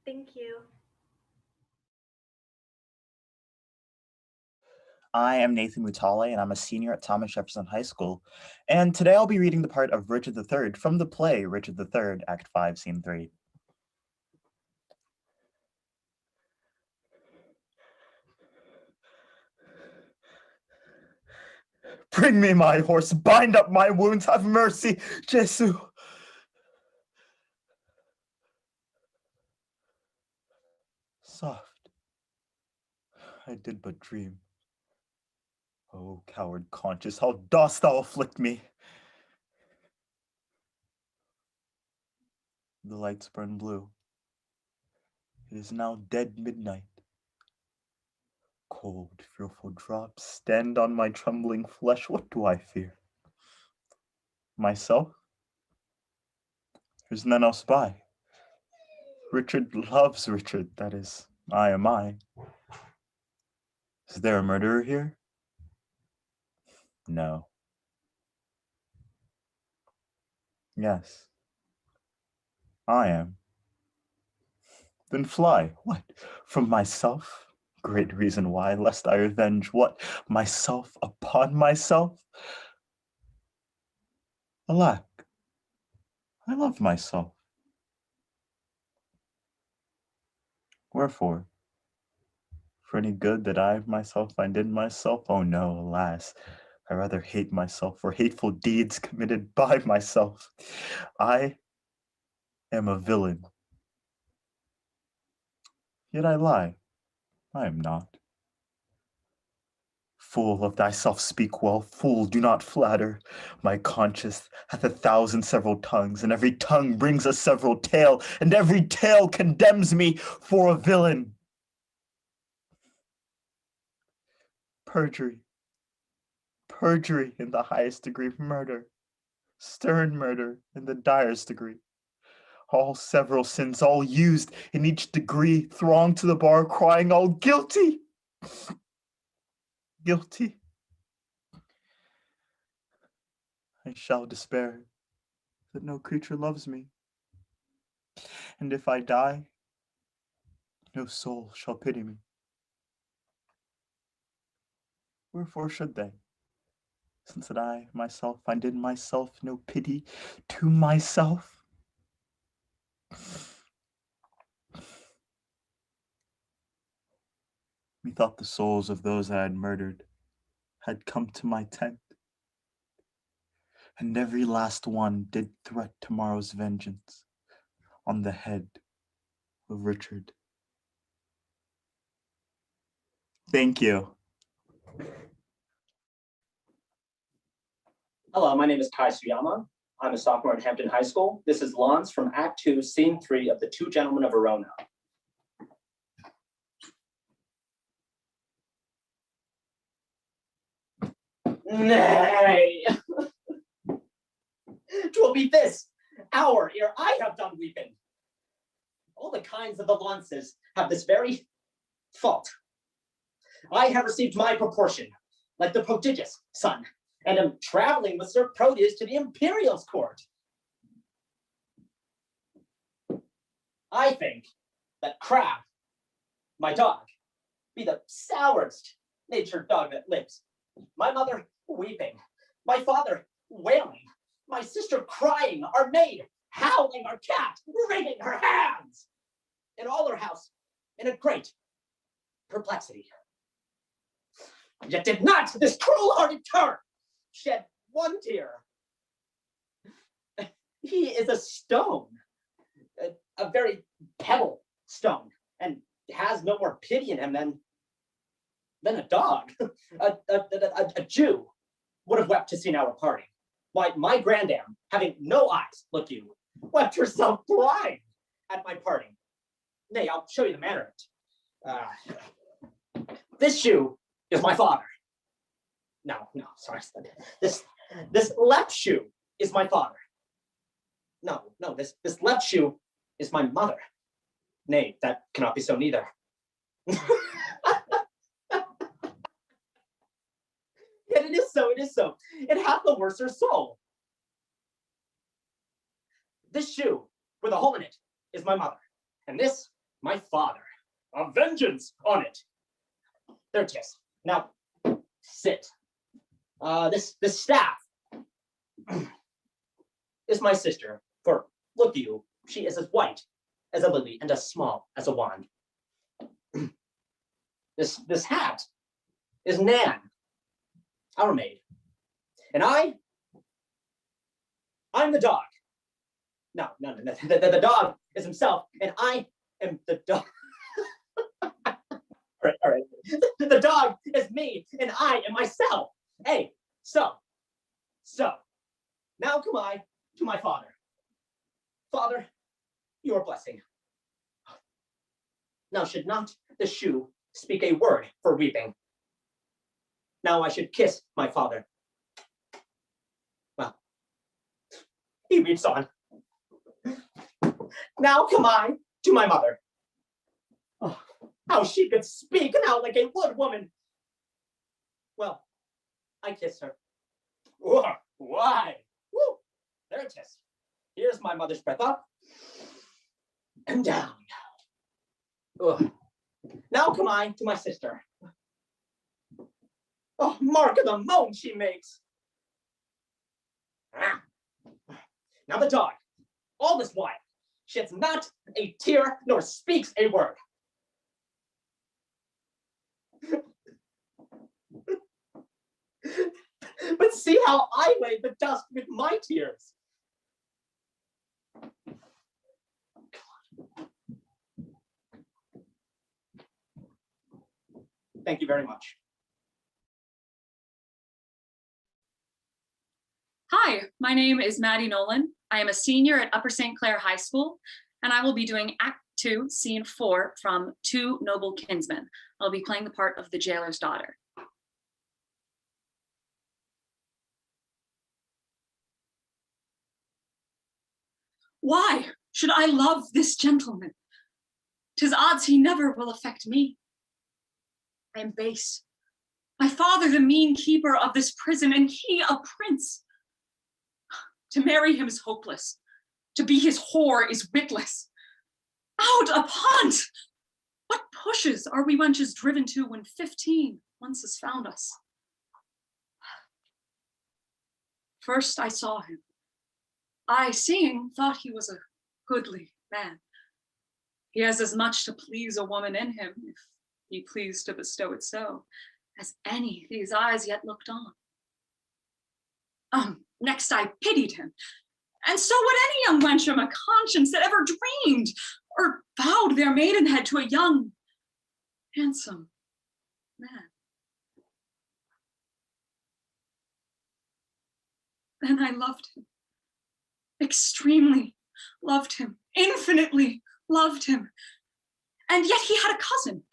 Thank you.
I am Nathan Mutale, and I'm a senior at Thomas Jefferson High School. And today I'll be reading the part of Richard III from the play Richard III, Act 5, Scene 3. Bring me my horse, bind up my wounds, have mercy, Jesu. Soft. I did but dream. O coward conscience, how dost thou afflict me? The lights burn blue. It is now dead midnight. Cold, fearful drops stand on my trembling flesh. What do I fear? Myself? There's none else by. Richard loves Richard, that is, I am I. Is there a murderer here? No. Yes. I am. Then fly. What? From myself? Great reason why, lest I revenge what? Myself upon myself? Alack, I love myself. Wherefore? For any good that I myself find in myself? Oh no, alas, I rather hate myself for hateful deeds committed by myself. I am a villain. Yet I lie. I am not. Fool, of thyself speak well. Fool, do not flatter. My conscience hath 1,000 several tongues, and every tongue brings a several tale, and every tale condemns me for a villain. Perjury. Perjury in the highest degree, murder. Stern murder in the direst degree. All several sins, all used in each degree, throng to the bar, crying all guilty. Guilty. I shall despair that no creature loves me. And if I die, no soul shall pity me. Wherefore should they? Since that I myself find in myself no pity to myself. Methought the souls of those I had murdered had come to my tent, and every last one did threat tomorrow's vengeance on the head of Richard. Thank you.
Hello, my name is Kai Suyama. I'm a sophomore at Hampton High School. This is Lance from Act 2, Scene 3 of The Two Gentlemen of Verona. Nay! 'Twill be this hour ere I have done weeping. All the kinds of the Lances have this very fault. I have received my proportion, like the prodigious son, and am traveling with Sir Proteus to the Imperial's court. I think that Crab, my dog, be the sourest natured dog that lives. My mother weeping, my father wailing, my sister crying, our maid howling, our cat wringing her hands. In all her house, in a great perplexity. Yet did not this cruel-hearted cur shed one tear. He is a stone, a very pebble stone, and has no more pity in him than a dog. A Jew would have wept to see our parting. Why, my grandam, having no eyes, look you, wept herself blind at my parting. Nay, I'll show you the manner of it. This shoe is my father. No, sorry. This left shoe is my father. No, this left shoe is my mother. Nay, that cannot be so neither. Yet it is so. It hath a worser soul. This shoe with a hole in it is my mother, and this my father. A vengeance on it. There it is. Now, sit. This staff is my sister. For look you, she is as white as a lily and as small as a wand. This hat is Nan, our maid, and I'm the dog. No, the dog is himself, and I am the dog. All right. The dog is me, and I am myself. Hey, so, now come I to my father. Father, your blessing. Now should not the shoe speak a word for weeping? Now I should kiss my father. Well, he weeps on. Now come I to my mother. Oh, how she could speak now like a wood woman. Well, I kiss her. Whoa, why? Woo, there it is. Here's my mother's breath up and down. Ugh. Now come I to my sister. Oh, mark of the moan she makes. Ah. Now the dog, all this while, sheds not a tear nor speaks a word. But see how I weigh the dust with my tears. Thank you very much.
Hi, my name is Maddie Nolan. I am a senior at Upper St. Clair High School, and I will be doing Act 2, Scene 4 from Two Noble Kinsmen. I'll be playing the part of the jailer's daughter. Why should I love this gentleman? 'Tis odds he never will affect me. I am base. My father the mean keeper of this prison, and he a prince. To marry him is hopeless. To be his whore is witless. Out upon! What pushes are we wenches driven to when 15 once has found us? First I saw him. I, seeing, thought he was a goodly man. He has as much to please a woman in him, if he pleased to bestow it so, as any these eyes yet looked on. Next I pitied him, and so would any young wench from a conscience that ever dreamed or vowed their maidenhead to a young, handsome man. Then I loved him, extremely loved him, infinitely loved him. And yet he had a cousin,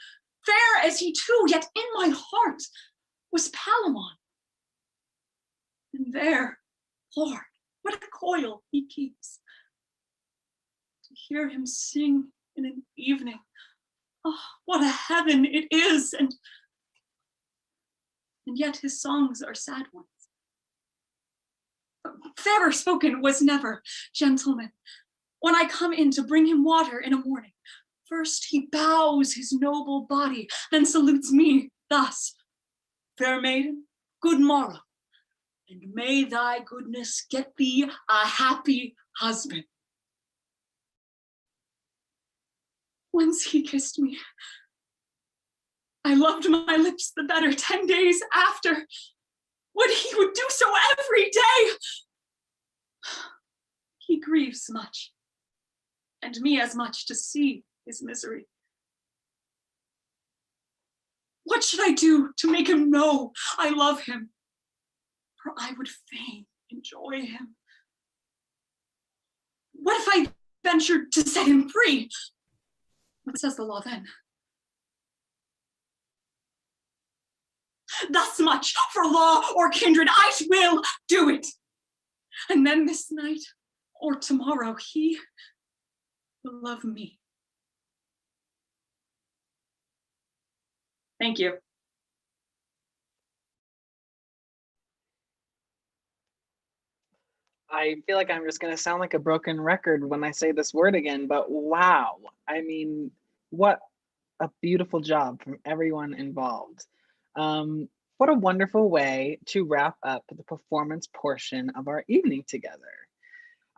fair as he too, yet in my heart was Palamon. And there, Lord, what a coil he keeps. To hear him sing in an evening, oh, what a heaven it is, and yet his songs are sad ones. Fairer spoken was never, gentleman. When I come in to bring him water in a morning, first he bows his noble body, then salutes me thus: fair maiden, good morrow, and may thy goodness get thee a happy husband. Once he kissed me, I loved my lips the better 10 days after. Would he would do so every day. He grieves much, and me as much to see his misery. What should I do to make him know I love him? For I would fain enjoy him. What if I ventured to set him free? What says the law then? Thus much for law or kindred, I will do it. And then this night or tomorrow, he will love me. Thank you.
I feel like I'm just going to sound like a broken record when I say this word again, but wow. I mean, what a beautiful job from everyone involved. What a wonderful way to wrap up the performance portion of our evening together.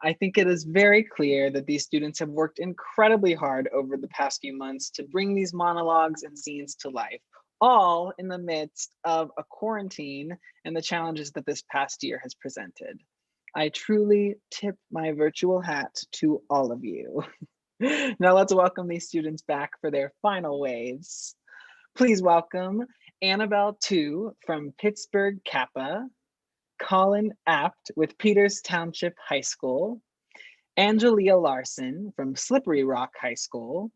I think it is very clear that these students have worked incredibly hard over the past few months to bring these monologues and scenes to life, all in the midst of a quarantine and the challenges that this past year has presented. I truly tip my virtual hat to all of you. Now let's welcome these students back for their final waves. Please welcome Annabelle Tu from Pittsburgh Kappa, Colin Apt with Peters Township High School, Angelia Larson from Slippery Rock High School,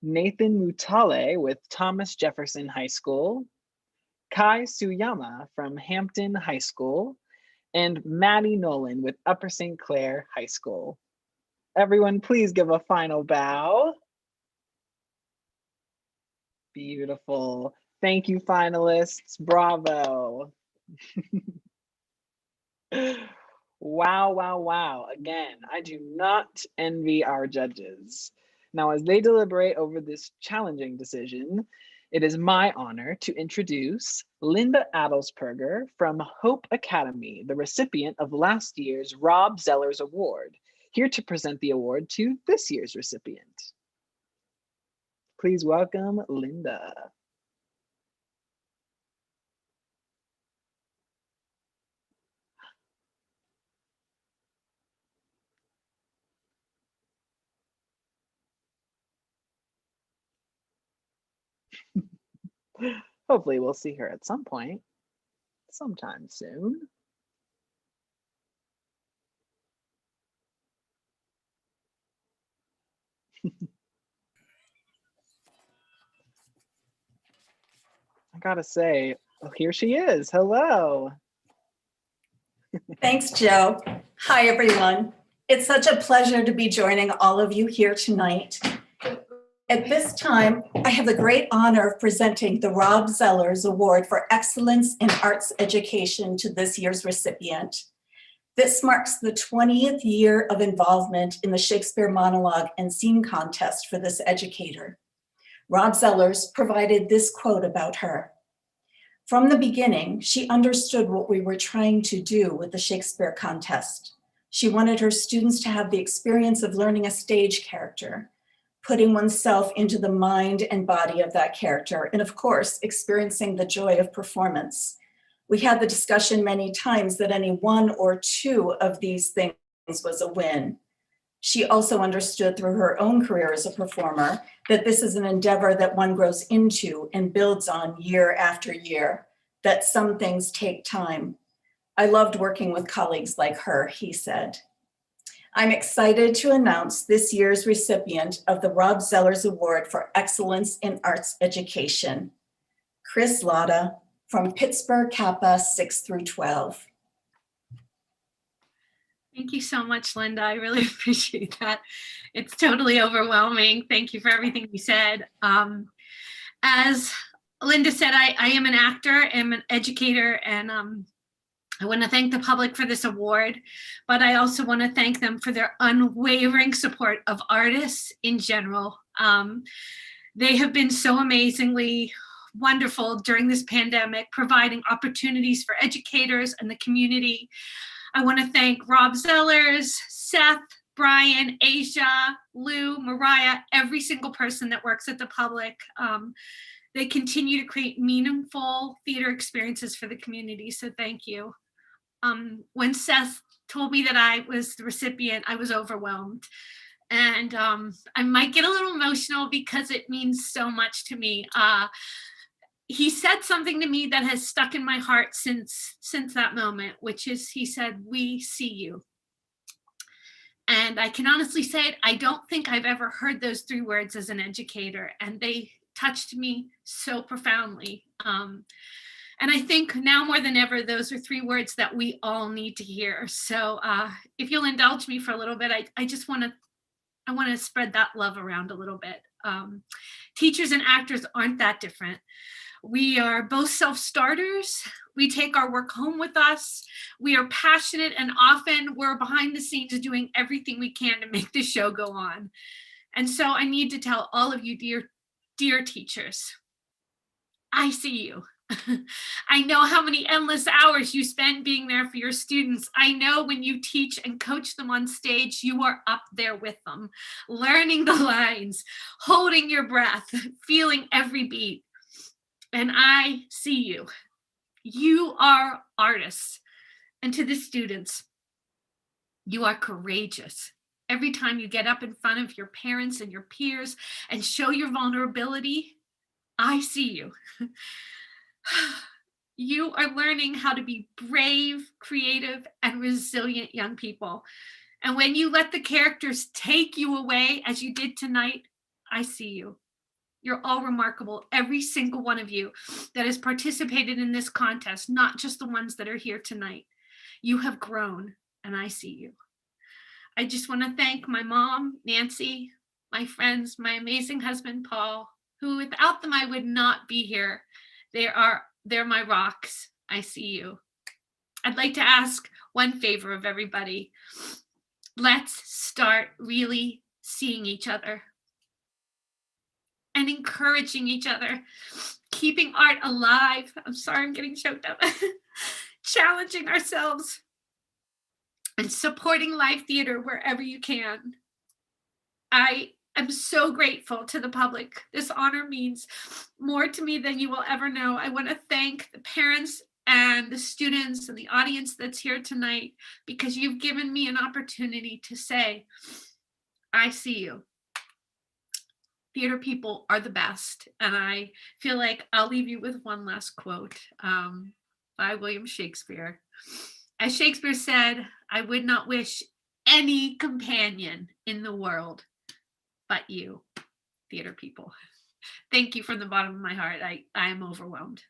Nathan Mutale with Thomas Jefferson High School, Kai Suyama from Hampton High School, and Maddie Nolan with Upper St. Clair High School. Everyone, please give a final bow. Beautiful. Thank you, finalists. Bravo. Wow, wow, wow. Again, I do not envy our judges. Now, as they deliberate over this challenging decision, it is my honor to introduce Linda Adelsperger from Hope Academy, the recipient of last year's Rob Zellers Award, here to present the award to this year's recipient. Please welcome Linda. Hopefully we'll see her at some point, sometime soon. I gotta say, oh, here she is. Hello.
Thanks, Joe. Hi, everyone. It's such a pleasure to be joining all of you here tonight. At this time, I have the great honor of presenting the Rob Zellers Award for Excellence in Arts Education to this year's recipient. This marks the 20th year of involvement in the Shakespeare Monologue and Scene Contest for this educator. Rob Zellers provided this quote about her. From the beginning, she understood what we were trying to do with the Shakespeare contest. She wanted her students to have the experience of learning a stage character, putting oneself into the mind and body of that character, and of course, experiencing the joy of performance. We had the discussion many times that any one or two of these things was a win. She also understood through her own career as a performer that this is an endeavor that one grows into and builds on year after year, that some things take time. I loved working with colleagues like her, he said. I'm excited to announce this year's recipient of the Rob Zellers Award for Excellence in Arts Education, Chris Latta from Pittsburgh Kappa 6 through 12.
Thank you so much, Linda. I really appreciate that. It's totally overwhelming. Thank you for everything you said. As Linda said, I am an actor, I'm an educator, and I want to thank the public for this award, but I also want to thank them for their unwavering support of artists in general. They have been so amazingly wonderful during this pandemic, providing opportunities for educators and the community. I want to thank Rob Zellers, Seth, Brian, Asia, Lou, Mariah, every single person that works at the public. They continue to create meaningful theater experiences for the community, so thank you. When Seth told me that I was the recipient, I was overwhelmed. And I might get a little emotional because it means so much to me. He said something to me that has stuck in my heart since that moment, which is, he said, "We see you." And I can honestly say it, I don't think I've ever heard those three words as an educator, and they touched me so profoundly. And I think now more than ever, those are three words that we all need to hear. So if you'll indulge me for a little bit, I just want to spread that love around a little bit. Teachers and actors aren't that different. We are both self-starters. We take our work home with us. We are passionate, and often we're behind the scenes doing everything we can to make the show go on. And so I need to tell all of you, dear teachers, I see you. I know how many endless hours you spend being there for your students. I know when you teach and coach them on stage, you are up there with them, learning the lines, holding your breath, feeling every beat. And I see you. You are artists. And to the students, you are courageous. Every time you get up in front of your parents and your peers and show your vulnerability, I see you. You are learning how to be brave, creative, and resilient young people. And when you let the characters take you away, as you did tonight, I see you. You're all remarkable, every single one of you that has participated in this contest, not just the ones that are here tonight. You have grown, and I see you. I just want to thank my mom, Nancy, my friends, my amazing husband, Paul, who without them I would not be here. They're my rocks. I see you. I'd like to ask one favor of everybody. Let's start really seeing each other and encouraging each other, keeping art alive. I'm sorry, I'm getting choked up. Challenging ourselves and supporting live theater wherever you can. I am so grateful to the public. This honor means more to me than you will ever know. I want to thank the parents and the students and the audience that's here tonight, because you've given me an opportunity to say, I see you. Theater people are the best. And I feel like I'll leave you with one last quote by William Shakespeare. As Shakespeare said, I would not wish any companion in the world but you, theater people. Thank you from the bottom of my heart. I am overwhelmed.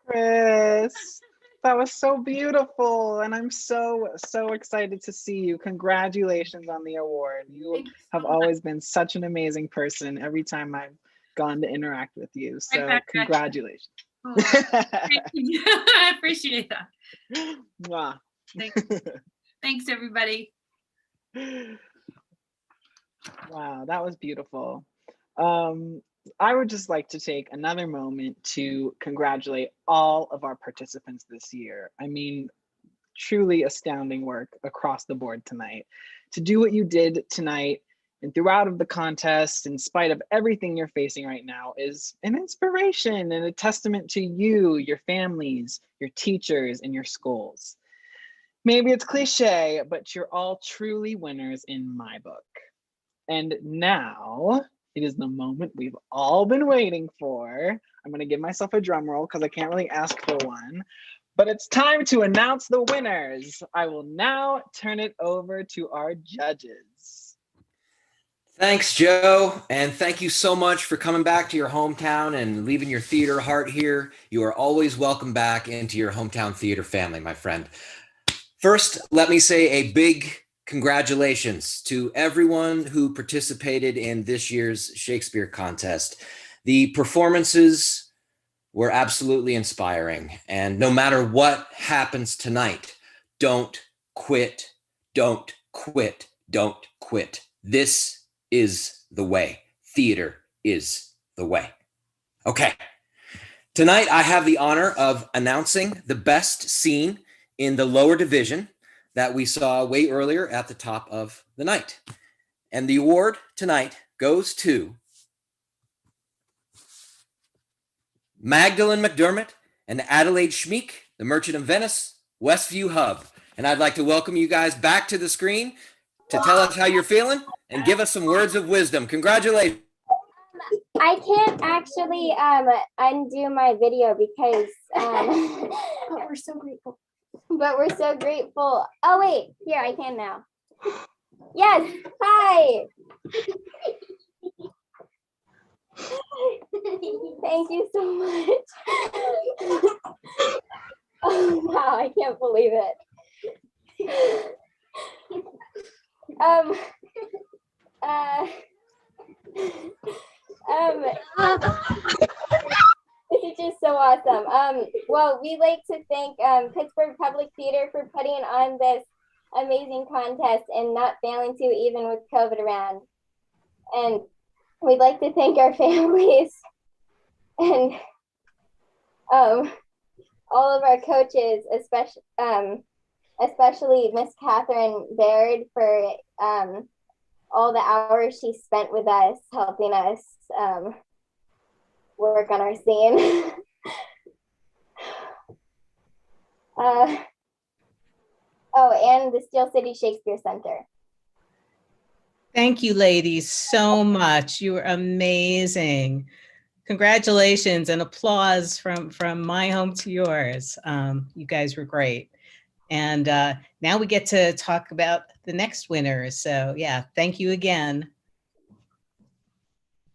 Chris, that was so beautiful. And I'm so excited to see you. Congratulations on the award. You have always been such an amazing person every time I've gone to interact with you. So congratulations.
Oh, thank you. I appreciate that.
Wow.
Thanks, everybody.
Wow, that was beautiful. I would just like to take another moment to congratulate all of our participants this year. I mean, truly astounding work across the board tonight. To do what you did tonight and throughout of the contest, in spite of everything you're facing right now, is an inspiration and a testament to you, your families, your teachers, and your schools. Maybe it's cliche, but you're all truly winners in my book. And now it is the moment we've all been waiting for. I'm going to give myself a drum roll because I can't really ask for one, but it's time to announce the winners. I will now turn it over to our judges.
Thanks, Joe. And thank you so much for coming back to your hometown and leaving your theater heart here. You are always welcome back into your hometown theater family, my friend. First, let me say a big congratulations to everyone who participated in this year's Shakespeare contest. The performances were absolutely inspiring. And no matter what happens tonight, don't quit, don't quit, don't quit. This is the way. Theater is the way. Okay. Tonight, I have the honor of announcing the best scene in the lower division that we saw way earlier at the top of the night. And the award tonight goes to Magdalene McDermott and Adelaide Schmeek, The Merchant of Venice, Westview Hub. And I'd like to welcome you guys back to the screen to tell us how you're feeling and give us some words of wisdom. Congratulations.
I can't actually undo my video because but we're so grateful. But we're so grateful. Oh wait, here I can now. Yes, hi. Thank you so much. Oh wow, I can't believe it. This is just so awesome. Well, we like to thank Pittsburgh Public Theater for putting on this amazing contest and not failing to, even with COVID around. And we'd like to thank our families And all of our coaches, especially Miss Catherine Baird, for all the hours she spent with us, helping us work on our scene. And the Steel City Shakespeare Center.
Thank you, ladies, so much. You were amazing. Congratulations and applause from my home to yours. You guys were great. And now we get to talk about the next winners. So yeah, thank you again.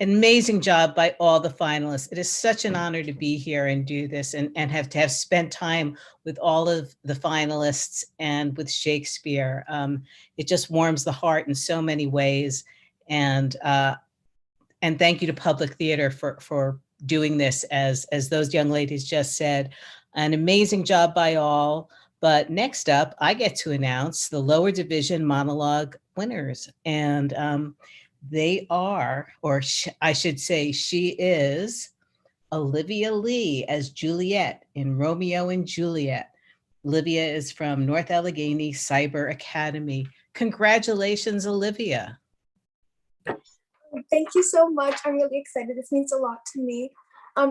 An amazing job by all the finalists. It is such an honor to be here and do this and have spent time with all of the finalists and with Shakespeare. It just warms the heart in so many ways. And thank you to Public Theater for doing this, as those young ladies just said. An amazing job by all. But next up, I get to announce the lower division monologue winners. And they are, or I should say, she is Olivia Lee as Juliet in Romeo and Juliet. Olivia is from North Allegheny Cyber Academy. Congratulations, Olivia.
Thank you so much. I'm really excited. This means a lot to me.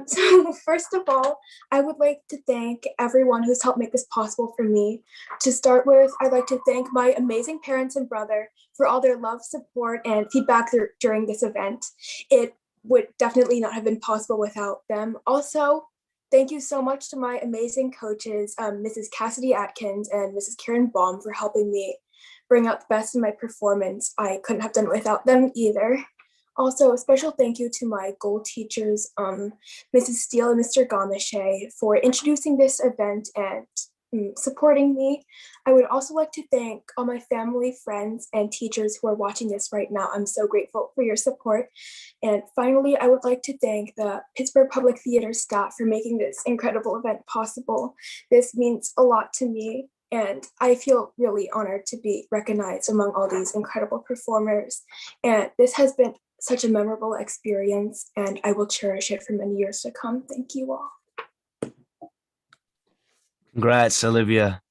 So first of all, I would like to thank everyone who's helped make this possible for me. To start with, I'd like to thank my amazing parents and brother for all their love, support, and feedback during this event. It would definitely not have been possible without them. Also, thank you so much to my amazing coaches, Mrs. Cassidy Atkins and Mrs. Karen Baum, for helping me bring out the best in my performance. I couldn't have done it without them either. Also, a special thank you to my gold teachers, Mrs. Steele and Mr. Gamashe, for introducing this event and supporting me. I would also like to thank all my family, friends, and teachers who are watching this right now. I'm so grateful for your support. And finally, I would like to thank the Pittsburgh Public Theater staff for making this incredible event possible. This means a lot to me, and I feel really honored to be recognized among all these incredible performers. And this has been such a memorable experience, and I will cherish it for many years to come. Thank you all.
Congrats, Olivia.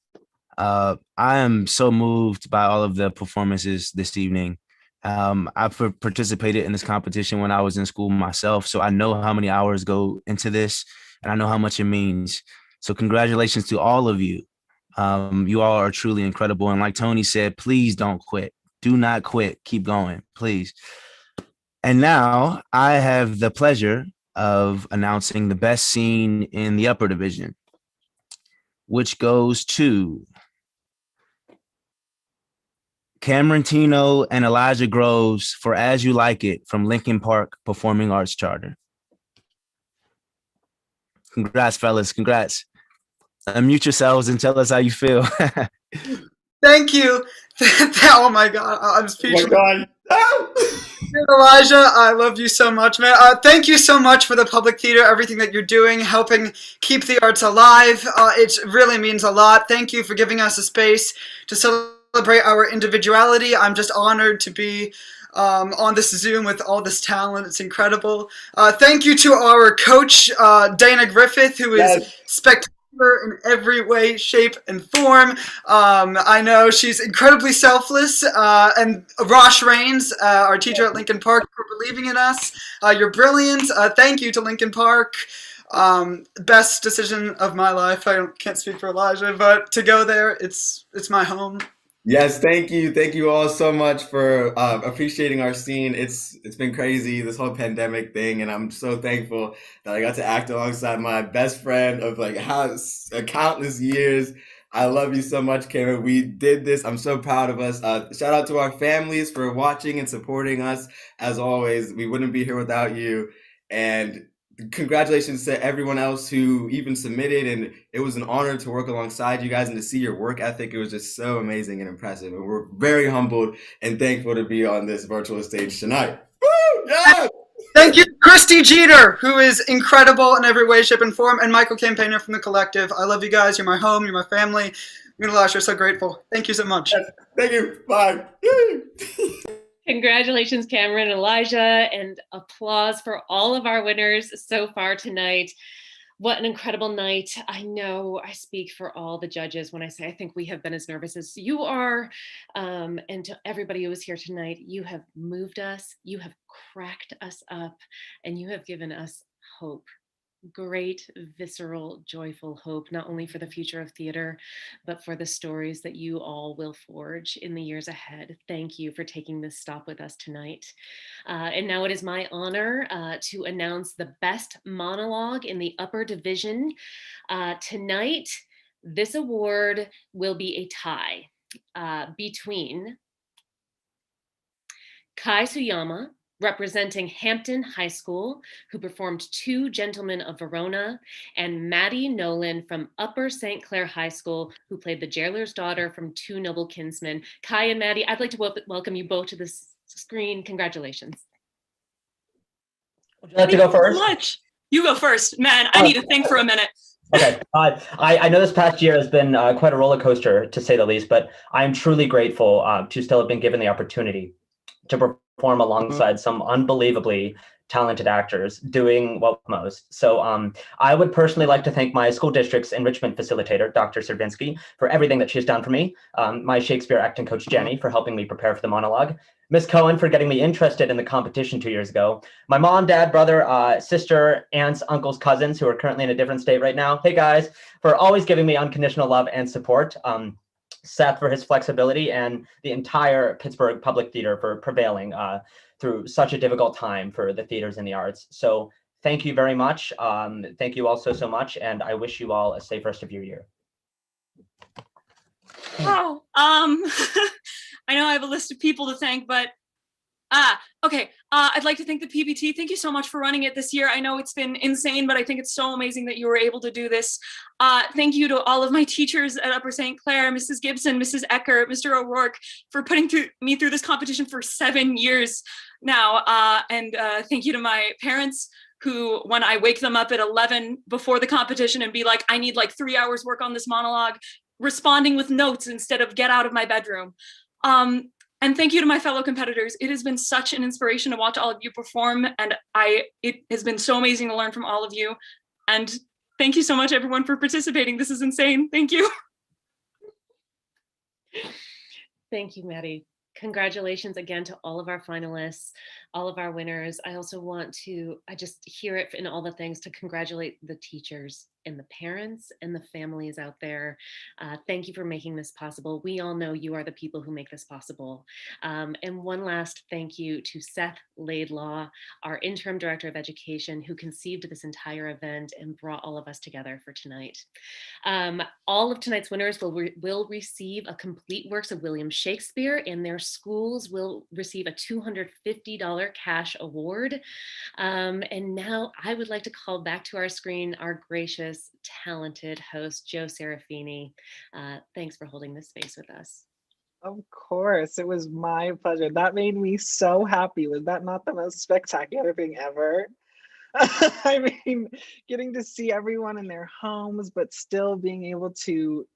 I am so moved by all of the performances this evening. I've participated in this competition when I was in school myself, so I know how many hours go into this, and I know how much it means. So congratulations to all of you. You all are truly incredible. And like Tony said, please don't quit. Do not quit. Keep going, please. And now I have the pleasure of announcing the best scene in the upper division, which goes to Cameron Tino and Elijah Groves for As You Like It from Lincoln Park Performing Arts Charter. Congrats, fellas. Congrats. Unmute yourselves and tell us how you feel.
Thank you. Oh my God, I'm speechless.
Oh my God.
Elijah, I love you so much, man. Thank you so much for the Public Theater, everything that you're doing, helping keep the arts alive. It really means a lot. Thank you for giving us a space to celebrate our individuality. I'm just honored to be on this Zoom with all this talent. It's incredible. Thank you to our coach, Dana Griffith, who is spectacular in every way, shape, and form. I know she's incredibly selfless. And Rosh Rains, our teacher at Lincoln Park, for believing in us. You're brilliant. Thank you to Lincoln Park. Best decision of my life. I can't speak for Elijah, but to go there, it's my home.
Yes, thank you. Thank you all so much for appreciating our scene. It's been crazy, this whole pandemic thing, and I'm so thankful that I got to act alongside my best friend of like countless years. I love you so much, Cameron. We did this. I'm so proud of us. Shout out to our families for watching and supporting us. As always, we wouldn't be here without you. And congratulations to everyone else who even submitted, and it was an honor to work alongside you guys and to see your work ethic. It was just so amazing and impressive, and we're very humbled and thankful to be on this virtual stage tonight. Woo! Yeah!
Thank you, Christy Jeter, who is incredible in every way, shape, and form, and Michael Campaigner from the collective. I love you guys. You're my home. You're my family. You're so grateful. Thank you so much.
Thank you. Bye.
Congratulations, Cameron and Elijah, and applause for all of our winners so far tonight. What an incredible night. I know I speak for all the judges when I say I think we have been as nervous as you are. And to everybody who was here tonight, you have moved us, you have cracked us up, and you have given us hope. Great, visceral, joyful hope, not only for the future of theater, but for the stories that you all will forge in the years ahead. Thank you for taking this stop with us tonight. And now it is my honor to announce the best monologue in the upper division. Tonight, this award will be a tie between Kai Suyama, representing Hampton High School, who performed Two Gentlemen of Verona, and Maddie Nolan from Upper St. Clair High School, who played the jailer's daughter from Two Noble Kinsmen. Kai and Maddie, I'd like to welcome you both to this screen. Congratulations.
Would you like to go first?
So much. You go first. Man, I need to think for a minute.
Okay. I know this past year has been quite a roller coaster, to say the least, but I'm truly grateful to still have been given the opportunity to perform alongside some unbelievably talented actors doing what most. So I would personally like to thank my school district's enrichment facilitator, Dr. Serbinsky, for everything that she's done for me, my Shakespeare acting coach, Jenny, for helping me prepare for the monologue, Miss Cohen for getting me interested in the competition 2 years ago, my mom, dad, brother, sister, aunts, uncles, cousins, who are currently in a different state right now. Hey guys, for always giving me unconditional love and support. Seth for his flexibility, and the entire Pittsburgh Public Theater for prevailing through such a difficult time for the theaters and the arts. So thank you very much. Thank you all so much, and I wish you all a safe rest of your year.
Oh, I know I have a list of people to thank, but okay. I'd like to thank the PBT. Thank you so much for running it this year. I know it's been insane, but I think it's so amazing that you were able to do this. Thank you to all of my teachers at Upper St. Clair, Mrs. Gibson, Mrs. Ecker, Mr. O'Rourke, for putting me through this competition for 7 years now. And thank you to my parents, who, when I wake them up at 11 before the competition and be like, I need like 3 hours work on this monologue, responding with notes instead of get out of my bedroom. And thank you to my fellow competitors. It has been such an inspiration to watch all of you perform, and it has been so amazing to learn from all of you. And thank you so much, everyone, for participating. This is insane. Thank you.
Thank you, Maddie. Congratulations again to all of our finalists, all of our winners. I also want to, I just hear it in all the things, to congratulate the teachers and the parents and the families out there. Thank you for making this possible. We all know you are the people who make this possible. And one last thank you to Seth Laidlaw, our interim director of education, who conceived this entire event and brought all of us together for tonight. All of tonight's winners will receive a complete works of William Shakespeare, and their schools will receive a $250 cash award. And now I would like to call back to our screen our gracious, talented host, Joe Serafini. Thanks for holding this space with us.
Of course, it was my pleasure. That made me so happy. Was that not the most spectacular thing ever? I mean, getting to see everyone in their homes, but still being able to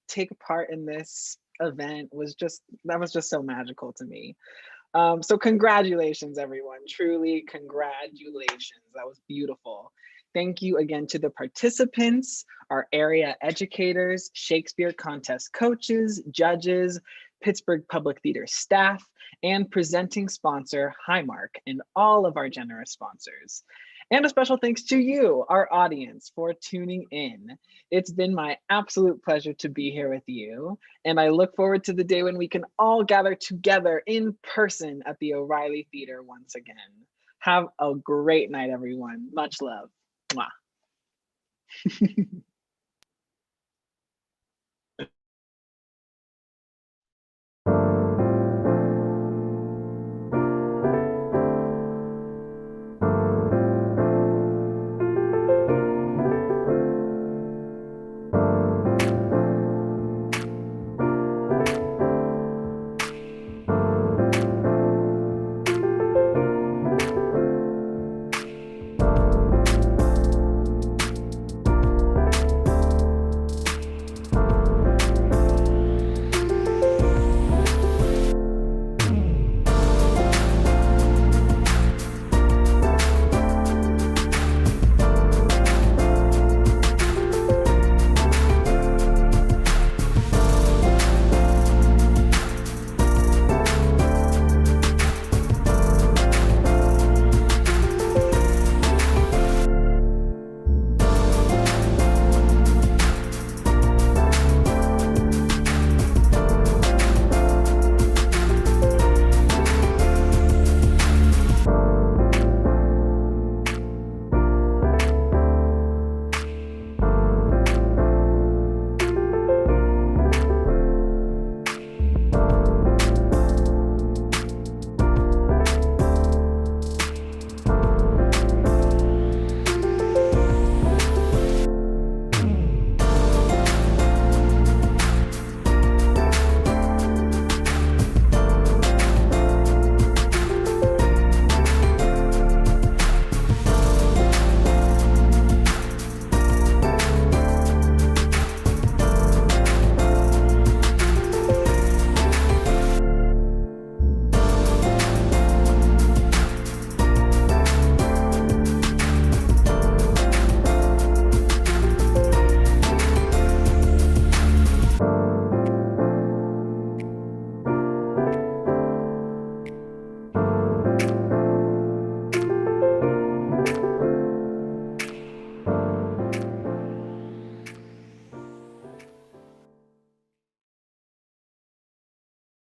take part in this event was just so magical to me. So congratulations, everyone. Truly, congratulations. That was beautiful. Thank you again to the participants, our area educators, Shakespeare contest coaches, judges, Pittsburgh Public Theater staff, and presenting sponsor, Highmark, and all of our generous sponsors. And a special thanks to you, our audience, for tuning in. It's been my absolute pleasure to be here with you, and I look forward to the day when we can all gather together in person at the O'Reilly Theater once again. Have a great night, everyone. Much love. Mwah.